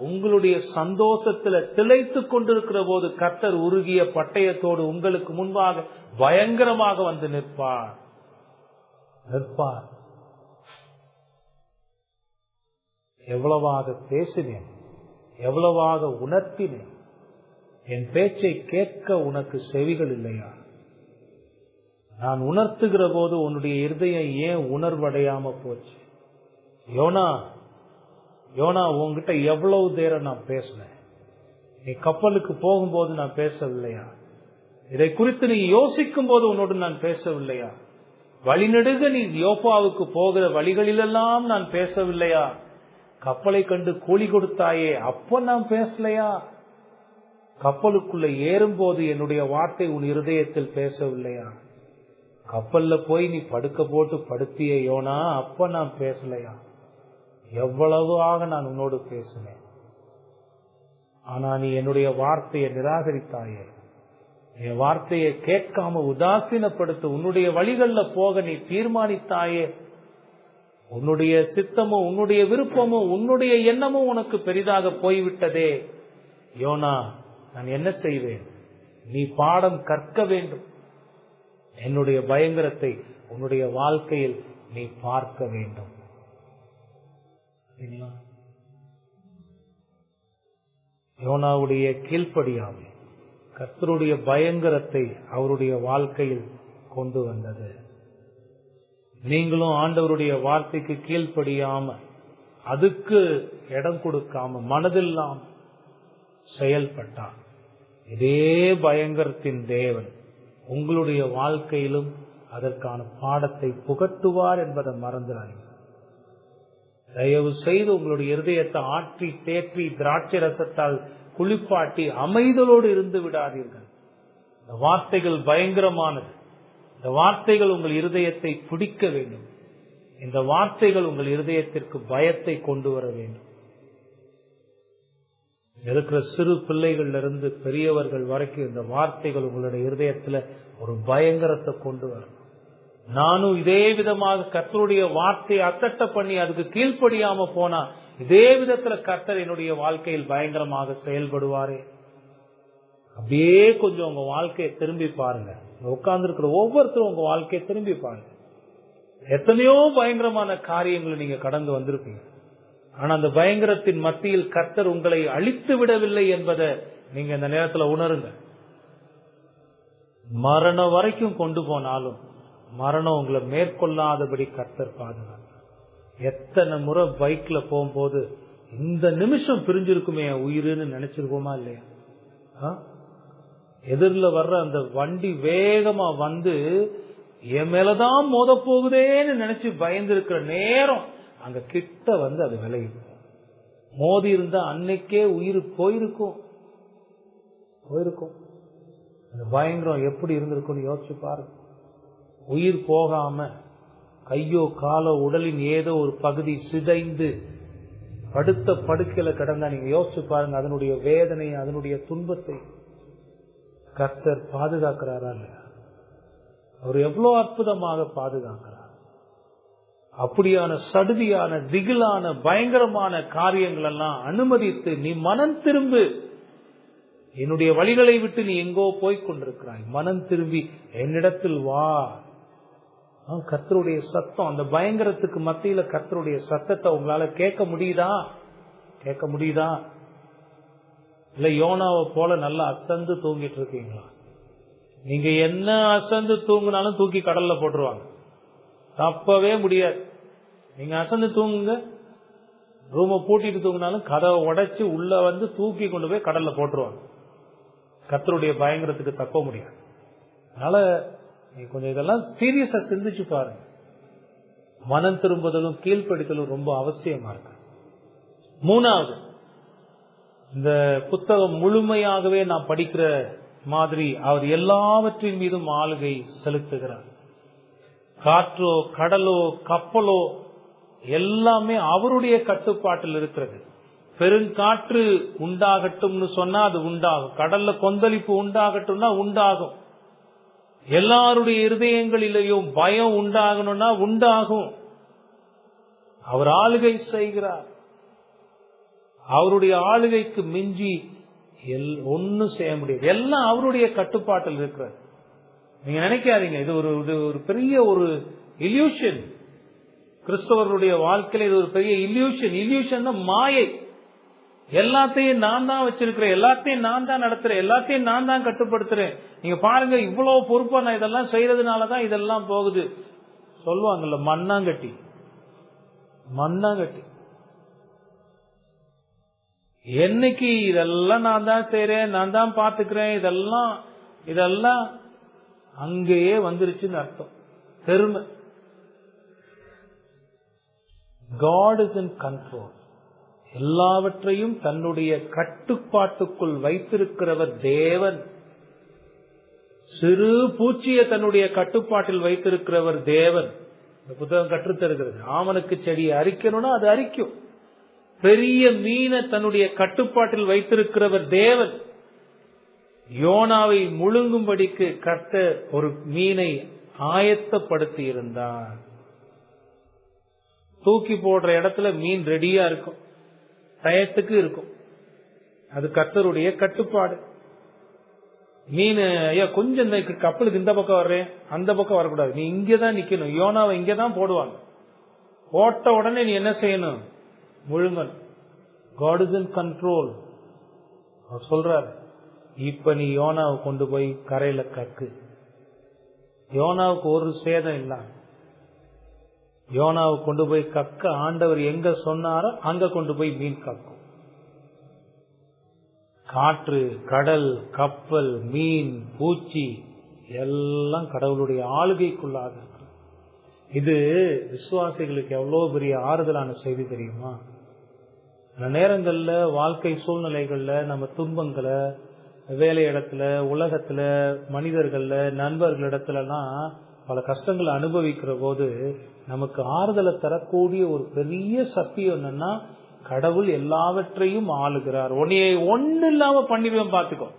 உங்களுடைய சந்தோஷத்துல திளைத்து கொண்டிருக்கிற போது கர்த்தர் உருகிய பட்டயத்தோடு உங்களுக்கு முன்பாக பயங்கரமாக வந்து நிற்பார். எவ்வளவாக பேசினேன், எவ்வளவாக உணர்த்தினேன், என் பேச்சை கேட்க உனக்கு செவிகள் இல்லையா? நான் உணர்த்துகிற போது உன்னுடைய இருதயம் ஏன் உணர்வடையாம போச்சு? யோனா உன்கிட்ட எவ்வளவு நேரம் நான் பேசினேன், நீ கப்பலுக்கு போகும்போது நான் பேசவில்லையா? இதை குறித்து நீ யோசிக்கும் போது உன்னோடு நான் பேசவில்லையா? வழிநெடுக நீ யோப்பாவுக்கு போகிற வழிகளிலெல்லாம் நான் பேசவில்லையா? கப்பலை கண்டு கூலி கொடுத்தாயே, அப்ப நான் பேசலையா? கப்பலுக்குள்ள ஏறும்போது என்னுடைய வார்த்தை உன் இருதயத்தில் பேசவில்லையா? கப்பல்ல போய் நீ படுக்க போட்டு படுத்திய யோனா, அப்ப நான் பேசலையா? எவ்வளவாக நான் உன்னோடு பேசினேன். ஆனா நீ என்னுடைய வார்த்தையை நிராகரித்தாயே, என் வார்த்தையை கேட்காம உதாசீனப்படுத்த உன்னுடைய வழிகள்ல போக நீ தீர்மானித்தாயே. உன்னுடைய சித்தமும் உன்னுடைய விருப்பமும் உன்னுடைய எண்ணமும் உனக்கு பெரிதாக போய்விட்டதே. யோனா, நான் என்ன செய்வேன்? நீ பாடம் கற்க வேண்டும். என்னுடைய பயங்கரத்தை உன்னுடைய வாழ்க்கையில் நீ பார்க்க வேண்டும். யோனாவுடைய கீழ்ப்படியாமை கர்த்தருடைய பயங்கரத்தை அவருடைய வாழ்க்கையில் கொண்டு வந்தது. நீங்களும் ஆண்டவருடைய வார்த்தைக்கு கீழ்ப்படியாம, அதுக்கு இடம் கொடுக்காம, மனதில்லாம செயல்பட்டார், இதே பயங்கரத்தின் தேவன் உங்களுடைய வாழ்க்கையிலும் அதற்கான பாடத்தை புகட்டுவார் என்பதை மறந்துடாதீங்க. தயவு செய்து உங்களுடைய இருதயத்தை ஆற்றி தேற்றி திராட்சை ரசத்தால் குளிப்பாட்டி அமைதலோடு இருந்து விடாதீர்கள். இந்த வார்த்தைகள் பயங்கரமானது. இந்த வார்த்தைகள் உங்கள் இருதயத்தை பிடிக்க வேண்டும். இந்த வார்த்தைகள் உங்கள் இருதயத்திற்கு பயத்தை கொண்டு வர வேண்டும். இருக்கிற சிறு பிள்ளைகள்ல இருந்து பெரியவர்கள் வரைக்கும் இந்த வார்த்தைகள் உங்களுடைய இருதயத்துல ஒரு பயங்கரத்தை கொண்டு வரும். நானும் இதே விதமாக கர்த்தருடைய வார்த்தையை அசட்டை பண்ணி அதுக்கு கீழ்ப்படியாம போனா இதே விதத்துல கர்த்தர் என்னுடைய வாழ்க்கையில் பயங்கரமாக செயல்படுவாரே. அப்படியே கொஞ்சம் உங்க வாழ்க்கையை திரும்பி பாருங்க. உட்கார்ந்து இருக்கிற ஒவ்வொருத்தரும் உங்க வாழ்க்கையை திரும்பி பாருங்க. எத்தனையோ பயங்கரமான காரியங்களை நீங்க கடந்து வந்திருப்பீங்க. ஆனா அந்த பயங்கரத்தின் மத்தியில் கர்த்தர் உங்களை அழித்து விடவில்லை என்பதை நீங்க இந்த நேரத்துல உணருங்க. மரணம் வரைக்கும் கொண்டு போனாலும் மரணம் உங்களை மேற்கொள்ளாதபடி கர்த்தர் பாதுகாக்க. எத்தனை முறை பைக்ல போகும்போது இந்த நிமிஷம் பிரிஞ்சிருக்குமே உயிருன்னு நினைச்சிருக்கோமா இல்லையா? எதிரில் வர்ற அந்த வண்டி வேகமா வந்து என் மேலதான் மோத போகுதேன்னு நினைச்சு பயந்து இருக்கிற நேரம் அங்க கிட்ட வந்து அது விளையும். மோதி இருந்தா அன்னைக்கே உயிர் போயிருக்கும். அந்த பயங்கரம் எப்படி இருந்திருக்கும்னு யோசிச்சு பாருங்க. உயிர் போகாம கையோ காலோ உடலின் ஏதோ ஒரு பகுதி சிதைந்து படுத்த படுக்கையில கிடந்தா நீங்க யோசிச்சு பாருங்க அதனுடைய வேதனை, அதனுடைய துன்பத்தை. கர்த்தர் பாதுகாக்கிறாரா இல்லையா? அவர் எவ்வளவு அற்புதமாக பாதுகாக்கிறார். அப்படியான சடுதியான திகிலான பயங்கரமான காரியங்கள் எல்லாம் அனுமதித்து நீ மனம் திரும்பு, என்னுடைய வழிகளை விட்டு நீ எங்கோ போய் கொண்டிருக்கிறாய், மனம் திரும்பி என்னிடத்தில் வா, கர்த்தருடைய சத்தம், அந்த பயங்கரத்துக்கு மத்தியில கர்த்தருடைய சத்தத்தை உங்களால கேட்க முடியுதா? கேட்க முடியுதா? இல்ல யோனாவை போல நல்லா அசந்து தூங்கிட்டு இருக்கீங்களா? நீங்க என்ன அசந்து தூங்கினாலும் தூக்கி கடல்ல போட்டுருவாங்க, தப்பவே முடியாது. நீங்க அசந்து தூங்குங்க, ரூமை பூட்டிட்டு தூங்கினாலும் கதவை உடைச்சு உள்ள வந்து தூக்கி கொண்டு போய் கடல்ல போட்டுருவாங்க. கர்த்தருடைய பயங்கரத்துக்கு தப்ப முடியாது. அதனால நீ கொஞ்சம் இதெல்லாம் சீரியஸா சிந்திச்சு பாருங்க. மனம் திரும்புதலும் கீழ்ப்படிதலும் ரொம்ப அவசியமா இருக்கு. மூணாவது, இந்த புத்தகம் முழுமையாகவே நான் படிக்கிற மாதிரி அவர் எல்லாவற்றின் மீதும் ஆளுகை செலுத்துகிறார். காற்றோ கடலோ கப்பலோ எல்லாமே அவருடைய கட்டுப்பாட்டில் இருக்கிறது. பெருங்காற்று உண்டாகட்டும்னு சொன்னா அது உண்டாகும், கடல்ல கொந்தளிப்பு உண்டாகட்டும்னா உண்டாகும். எல்லாருடைய இருதயங்களிலேயும் பயம் உண்டாகணும்னா உண்டாகும். அவர் ஆளுகை செய்கிறார். அவருடைய ஆளுகைக்கு மிஞ்சி ஒன்னும் செய்ய முடியாது. எல்லாம் அவருடைய கட்டுப்பாட்டில் இருக்கிறது. நீங்க நினைக்காதீங்க இது ஒரு பெரிய ஒரு இல்யூஷன். கிறிஸ்தவர்களுடைய வாழ்க்கையில இது ஒரு பெரிய இல்யூஷன். இல்யூஷன் மாயை. எல்லாத்தையும் நான் தான் வச்சிருக்கிறேன், எல்லாத்தையும் நான் தான் நடத்துறேன், எல்லாத்தையும் நான் தான் கட்டுப்படுத்துறேன். நீங்க பாருங்க, இவ்வளவு பொறுப்பா நான் இதெல்லாம் செய்யறதுனாலதான் இதெல்லாம் போகுது சொல்லுவாங்கல்ல. மண்ணாங்கட்டி மண்ணாங்கட்டி. என்னைக்கு இதெல்லாம் நான் தான் செய்யறேன், நான் தான் பாத்துக்கிறேன், இதெல்லாம் அங்கேயே வந்துருச்சுன்னு அர்த்தம். பெருமை. God is in control. எல்லாவற்றையும் தன்னுடைய கட்டுப்பாட்டுக்குள் வைத்திருக்கிறவர் தேவன். சிறு பூச்சியை தன்னுடைய கட்டுப்பாட்டில் வைத்திருக்கிறவர் தேவன். இந்த புத்தகம் கற்றுத்தருகிறது. ஆமனுக்கு செடியை அரிக்கணும்னா அது அரிக்கும். பெரிய மீனை தன்னுடைய கட்டுப்பாட்டில் வைத்திருக்கிறவர் தேவன். யோனாவை முழுங்கும்படிக்கு கர்த்தர் ஒரு மீனை ஆயத்தப்படுத்தி இருந்தார். தூக்கி போடுற இடத்துல மீன் ரெடியா இருக்கும், டயத்துக்கு இருக்கும். அது கர்த்தருடைய கட்டுப்பாடு. மீன் ஐயா கொஞ்சம் இந்த கப்பலுக்கு இந்த பக்கம் வர்றேன், அந்த பக்கம் வரக்கூடாது, நீ இங்கதான் நிக்கணும். யோனாவை இங்கதான் போடுவாங்க. போட்ட உடனே நீ என்ன செய்யணும்? முழுங்கல். God is in control. அவர் சொல்றாரு, இப்ப நீ யோனாவை கொண்டு போய் கரையில கக்கு. யோனாவுக்கு ஒரு சேதம் இல்ல. யோனாவை கொண்டு போய் கக்க ஆண்டவர் எங்க சொன்னாரோ அங்க கொண்டு போய் மீன் கக்கும். காற்று, கடல், கப்பல், மீன், பூச்சி எல்லாம் கடவுளுடைய ஆளுகைக்குள்ளாக. இது விசுவாசிகளுக்கு எவ்வளவு பெரிய ஆறுதலான செய்தி தெரியுமா? நேரங்கள்ல வாழ்க்கை சூழ்நிலைகள்ல நம்ம துன்பங்களை, வேலை இடத்துல, உலகத்துல, மனிதர்கள்ல, நண்பர்களிடத்துலலாம் பல கஷ்டங்களை அனுபவிக்கிற போது நமக்கு ஆறுதலை தரக்கூடிய ஒரு பெரிய சத்தியம் என்னன்னா, கடவுள் எல்லாவற்றையும் ஆளுகிறார். உன்னையை ஒண்ணு இல்லாம பண்ணிடுவேன் பாத்துக்கோ,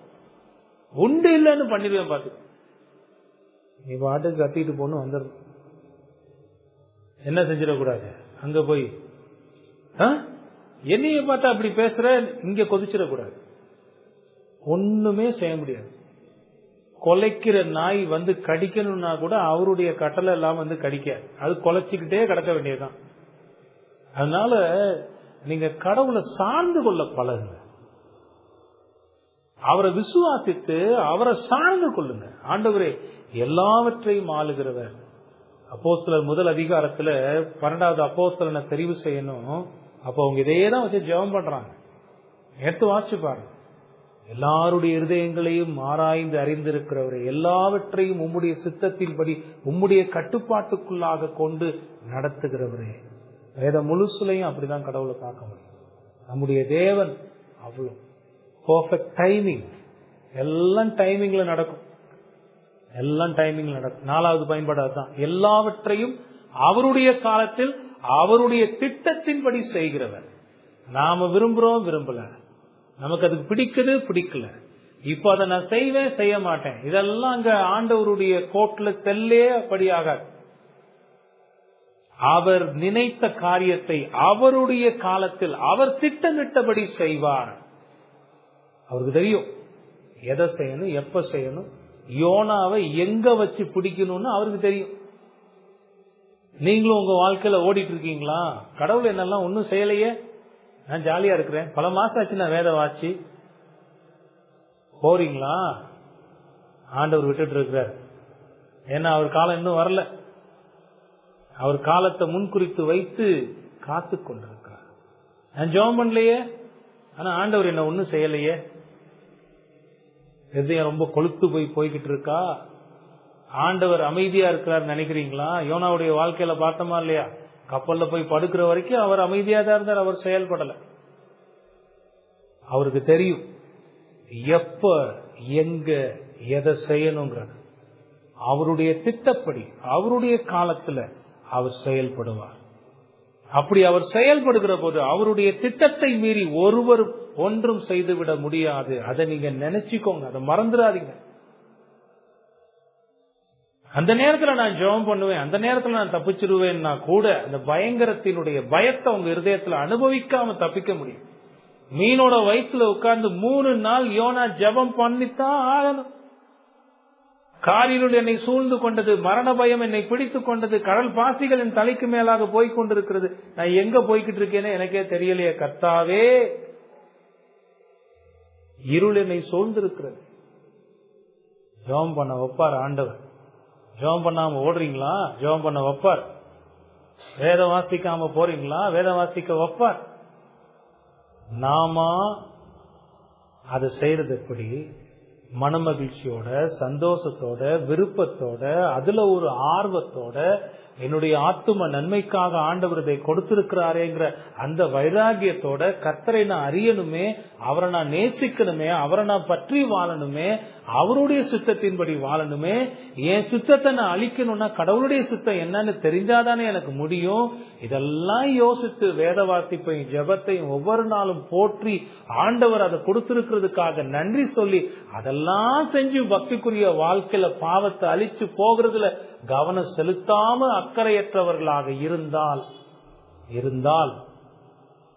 உண்டு இல்லைன்னு பண்ணிடுவேன் பாத்துக்கோ. நீ பாட்டுக்கு கத்திட்டு போன்னு வந்துடும். என்ன செஞ்சிடக்கூடாது, அங்க போய் என்னைய பார்த்தா அப்படி பேசுற, இங்க கொதிச்சிடக்கூடாது. ஒண்ணுமே செய்ய முடியாது. கொலைக்கிற நாய் வந்து கடிக்கணும்னா கூட அவருடைய கட்டளை எல்லாம் வந்து கடிக்காது, அது கொலைச்சிக்கிட்டே கிடக்க வேண்டியதுதான். அதனால நீங்க கடவுளை சார்ந்து கொள்ள பழகுங்க. அவரை விசுவாசித்து அவரை சார்ந்து கொள்ளுங்க. ஆண்டவரே எல்லாவற்றையும் ஆளுகிறவர். அப்போஸ்தலர் முதல் அதிகாரத்துல 12வது அப்போஸ்தலனை தெரிவு செய்யணும். அப்ப அவங்க இதேதான் வச்சு ஜெபம் பண்றாங்க. எடுத்து வாசிச்சு பாருங்க. எல்லாருடைய இருதயங்களையும் ஆராய்ந்து அறிந்திருக்கிறவரை, எல்லாவற்றையும் உம்முடைய சித்தத்தின்படி உம்முடைய கட்டுப்பாட்டுக்குள்ளாக கொண்டு நடத்துகிறவரே. வேத முழுசுலையும் அப்படிதான் கடவுளை பார்க்க முடியும். நம்முடைய தேவன் அவ்வளவு பெர்ஃபெக்ட் டைமிங். எல்லாம் டைமிங்ல நடக்கும், எல்லாம் டைமிங்ல நடக்கும். 4வது பயன்பாடு அதுதான். எல்லாவற்றையும் அவருடைய காலத்தில் அவருடைய திட்டத்தின்படி செய்கிறவர். நாம விரும்புறோம், விரும்பல, நமக்கு அதுக்கு பிடிக்குது, பிடிக்கல, இப்ப அதை நான் செய்வேன், செய்ய மாட்டேன், இதெல்லாம் அங்க ஆண்டவருடைய கோட்ல செல்லே அப்படியாக. அவர் நினைத்த காரியத்தை அவருடைய காலத்தில் அவர் திட்டமிட்டபடி செய்வார். அவருக்கு தெரியும் எதை செய்யணும், எப்ப செய்யணும், யோனாவை எங்க வச்சு பிடிக்கணும்னு அவருக்கு தெரியும். நீங்களும் உங்க வாழ்க்கையில ஓடிட்டு இருக்கீங்களா? கடவுள் என்னெல்லாம் ஒன்னும் செய்யலையே, நான் ஜாலியா இருக்கிறேன், பல மாசம் ஆச்சு நான் வேத வாசி போறீங்களா? ஆண்டவர் விட்டுட்டு இருக்கிறார். ஏன்னா அவர் காலம் இன்னும் வரல. அவர் காலத்தை முன்குறித்து வைத்து காத்து கொண்டிருக்கிறார். நான் ஜெபம் பண்ணலையே, ஆனா ஆண்டவர் என்ன ஒன்னும் செய்யலையே. எதையும் ரொம்ப கொளுத்து போய்கிட்டு இருக்கா? ஆண்டவர் அமைதியா இருக்கிறார் நினைக்கிறீங்களா? யோனாவுடைய வாழ்க்கையில பார்த்தோமா இல்லையா? கப்பல்ல போய் படுக்கிற வரைக்கும் அவர் அமைதியா தான் இருந்தார். அவர் செயல்படல. அவருக்கு தெரியும் எப்ப எங்க எதை செய்யணுங்கிறது. அவருடைய திட்டப்படி அவருடைய காலத்துல அவர் செயல்படுவார். அப்படி அவர் செயல்படுகிற போது அவருடைய திட்டத்தை மீறி ஒருவர் ஒன்றும் செய்துவிட முடியாது. அதை நீங்க நினைச்சுக்கோங்க, அதை மறந்துடாதீங்க. அந்த நேரத்துல நான் ஜெபம் பண்ணுவேன், அந்த நேரத்துல நான் தப்பிச்சிருவேன்னா கூட அந்த பயங்கரத்தினுடைய பயத்தை உங்க இருதயத்துல அனுபவிக்காம தப்பிக்க முடியும். மீனோட வயிற்றுல உட்கார்ந்து 3 நாள் யோனா ஜெபம் பண்ணித்தான் ஆகணும். காரிருள் என்னை சூழ்ந்து கொண்டது, மரண பயம் என்னை பிடித்துக் கொண்டது, கடல் பாசிகள் என் தலைக்கு மேலாக போய்கொண்டிருக்கிறது, நான் எங்க போய்கிட்டு இருக்கேன்னு எனக்கே தெரியலையே கர்த்தாவே, இருள் என்னை சூழ்ந்திருக்கிறது. ஜெபம் பண்ண வைப்பார் ஆண்டவர். ஜெபம் பண்ணாம ஓடுறீங்களா? ஜெபம் பண்ண வைப்பார். வேதம் வாசிக்காம போறீங்களா? வேதம் வாசிக்க வைப்பார். நாம அதை செய்யறது எப்படி? மனமகிழ்ச்சியோட, சந்தோஷத்தோட, விருப்பத்தோட, அதுல ஒரு ஆர்வத்தோட, என்னுடைய ஆத்தும நன்மைக்காக ஆண்டவர் இதை கொடுத்திருக்கிறாரேங்கிற அந்த வைராகியத்தோட கர்த்தரை நான் அறியணுமே, அவரை நான் நேசிக்கணுமே, அவரை நான் பற்றி வாழணுமே, அவருடைய சித்தத்தின்படி வாழணுமே. என் சித்தத்தை நான் அழிக்கணும்னா கடவுளுடைய சித்தம் என்னன்னு தெரிஞ்சாதானே எனக்கு முடியும். இதெல்லாம் யோசித்து வேத வாசிப்பையும் ஜெபத்தையும் ஒவ்வொரு நாளும் போற்றி ஆண்டவர் அதை கொடுத்திருக்கிறதுக்காக நன்றி சொல்லி அதெல்லாம் செஞ்சு பக்திக்குரிய வாழ்க்கையில பாவத்தை அழிச்சு போகிறதுல கவனம் செலுத்தாம அக்கறையற்றவர்களாக இருந்தால்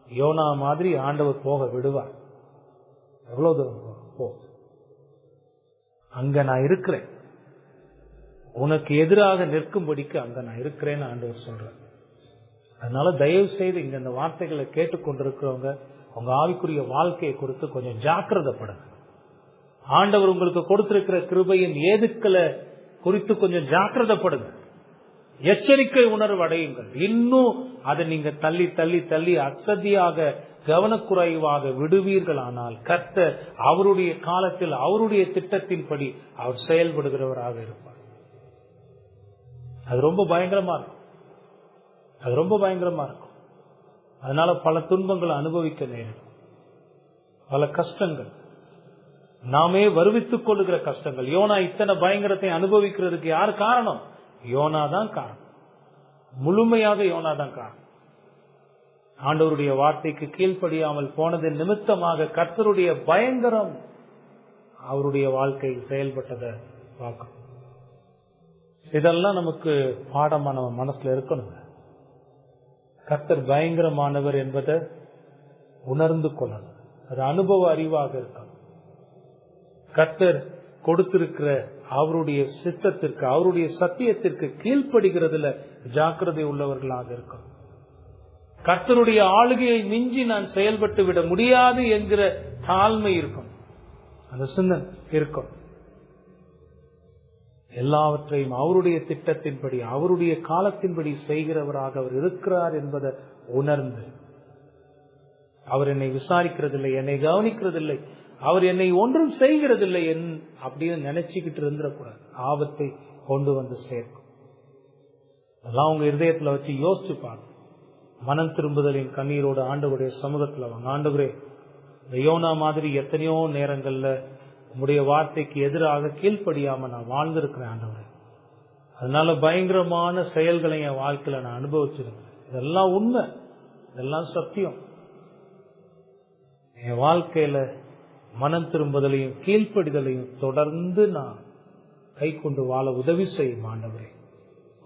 யோனா மாதிரி ஆண்டவர் போக விடுவார். எவ்வளவு தூரம் போ, அங்க நான் இருக்கிறேன், உனக்கு எதிராக நிற்கும்படிக்கு அங்க நான் இருக்கிறேன்னு ஆண்டவர் சொல்றேன். அதனால தயவு செய்து இங்க இந்த வார்த்தைகளை கேட்டுக்கொண்டிருக்கிறவங்க உங்க ஆவிக்குரிய வாழ்க்கையை குறித்து கொஞ்சம் ஜாக்கிரதைப்படுங்க. ஆண்டவர் உங்களுக்கு கொடுத்திருக்கிற கிருபையின் ஏதுக்களை குறித்து கொஞ்சம் ஜாக்கிரதைப்படுங்க. எச்சரிக்கை உணர்வு அடையுங்கள். இன்னும் அதை நீங்க தள்ளி தள்ளி தள்ளி அசதியாக கவனக்குறைவாக விடுவீர்களானால் கர்த்தர் அவருடைய காலத்தில் அவருடைய திட்டத்தின்படி அவர் செயல்படுகிறவராக இருப்பார். அது ரொம்ப பயங்கரமா இருக்கும். அது ரொம்ப பயங்கரமா இருக்கும். அதனால பல துன்பங்களை அனுபவிக்க நேரிடும், பல கஷ்டங்கள், நாமே வருவித்துக் கொள்ளுகிற கஷ்டங்கள். யோனா இத்தனை பயங்கரத்தை அனுபவிக்கிறதுக்கு யார் காரணம்? யோனா தான் காரணம். முழுமையாக யோனா தான் காரணம். ஆண்டவருடைய வார்த்தைக்கு கீழ்ப்படியாமல் போனதன் நிமித்தமாக கர்த்தருடைய பயங்கரம் அவருடைய வாழ்க்கையில் செயல்பட்டதை பார்க்கணும். இதெல்லாம் நமக்கு பாடமா நம்ம மனசுல இருக்கணும். கர்த்தர் பயங்கரமானவர் என்பதை உணர்ந்து கொள்ளணும். அது அனுபவ அறிவாக இருக்கணும். கர்த்தர் கொடுத்திருக்கிற அவருடைய சித்தத்திற்கு அவருடைய சத்தியத்திற்கு கீழ்ப்படுகிறதுல ஜாக்கிரதை உள்ளவர்களாக இருக்கணும். கர்த்தருடைய ஆளுகையை மிஞ்சி நான் செயல்பட்டு விட முடியாது என்கிற தாழ்மை இருக்கும், அந்த சிந்தனை இருக்கும். எல்லாவற்றையும் அவருடைய திட்டத்தின்படி அவருடைய காலத்தின்படி செய்கிறவராக அவர் இருக்கிறார் என்பதை உணர்ந்து, அவர் என்னை விசாரிக்கிறதில்லை, என்னை கவனிக்கிறதில்லை, அவர் என்னை ஒன்றும் செய்கிறதில்லை அப்படின்னு நினைச்சுக்கிட்டு இருந்துடக்கூடாது. ஆபத்தை கொண்டு வந்து சேர்க்கும். அதெல்லாம் உங்க இருதயத்துல வச்சு யோசிச்சு பாருங்க. மனம் திரும்புதலின் கண்ணீரோடு ஆண்டவருடைய சமூகத்துல வாங்க. ஆண்டவரே, இந்த யோனா மாதிரி எத்தனையோ நேரங்கள்ல உங்களுடைய வார்த்தைக்கு எதிராக கீழ்ப்படியாம நான் வாழ்ந்திருக்கிறேன் ஆண்டவரே. அதனால பயங்கரமான செயல்களை என் வாழ்க்கையில நான் அனுபவிச்சிருக்கேன். இதெல்லாம் உண்மை, இதெல்லாம் சத்தியம். என் வாழ்க்கையில மனம் திரும்புதலையும் கீழ்ப்படிதலையும் தொடர்ந்து நான் கை கொண்டு வாழ உதவி செய்யும் ஆண்டவரே.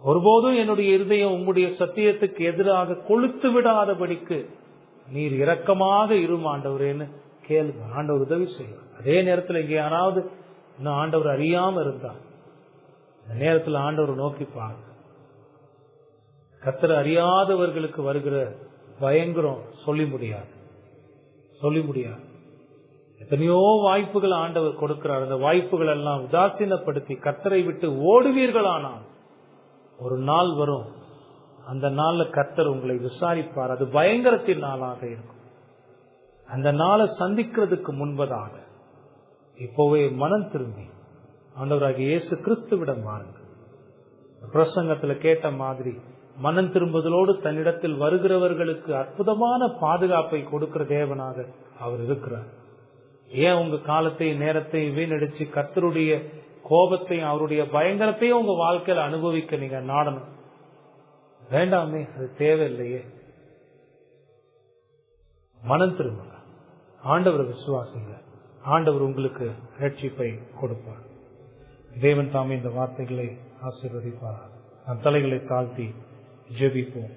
ஒருபோதும் என்னுடைய இருதயம் உம்முடைய சத்தியத்துக்கு எதிராக கொளுத்து விடாதபடிக்கு நீர் இரக்கமாக இரும் ஆண்டவரேன்னு கேளுங்க. ஆண்டவர் உதவி செய்யும். அதே நேரத்தில் இங்கே யாராவது இன்னும் ஆண்டவர் அறியாம இருந்தால் இந்த நேரத்தில் ஆண்டவர் நோக்கி பாருங்க. கர்த்தரை அறியாதவர்களுக்கு வருகிற பயங்கரம் சொல்லி முடியாது. எத்தனையோ வாய்ப்புகள் ஆண்டவர் கொடுக்கிறார். அந்த வாய்ப்புகள் எல்லாம் உதாசீனப்படுத்தி கர்த்தரை விட்டு ஓடுவீர்களானால் ஒரு நாள் வரும், அந்த நாள்ல கர்த்தர் உங்களை விசாரிப்பார். அது பயங்கரத்தின் நாளாக இருக்கும். அந்த நாளை சந்திக்கிறதுக்கு முன்பதாக இப்போவே மனம் திரும்பி ஆண்டவராகிய இயேசு கிறிஸ்துவிடம் வாருங்கள். பிரசங்கத்துல கேட்ட மாதிரி மனம் திரும்புதலோடு தன்னிடத்தில் வருகிறவர்களுக்கு அற்புதமான பாதுகாப்பை கொடுக்கிற தேவனாக அவர் இருக்கிறார். ஏன் உங்க காலத்தை நேரத்தை வீணடிச்சு கர்த்தருடைய கோபத்தையும் அவருடைய பயங்கரத்தையும் உங்க வாழ்க்கையில அனுபவிக்க நீங்க நாடணும்? வேண்டாமே, அது தேவையில்லையே. மனம் திரும்புங்க, ஆண்டவரை விசுவாசிங்க, ஆண்டவர் உங்களுக்கு ரட்சிப்பை கொடுப்பார். தேவன் தாமே இந்த வார்த்தைகளை ஆசீர்வதிப்பார். நம் தலைகளை தாழ்த்தி ஜெபிப்போம்.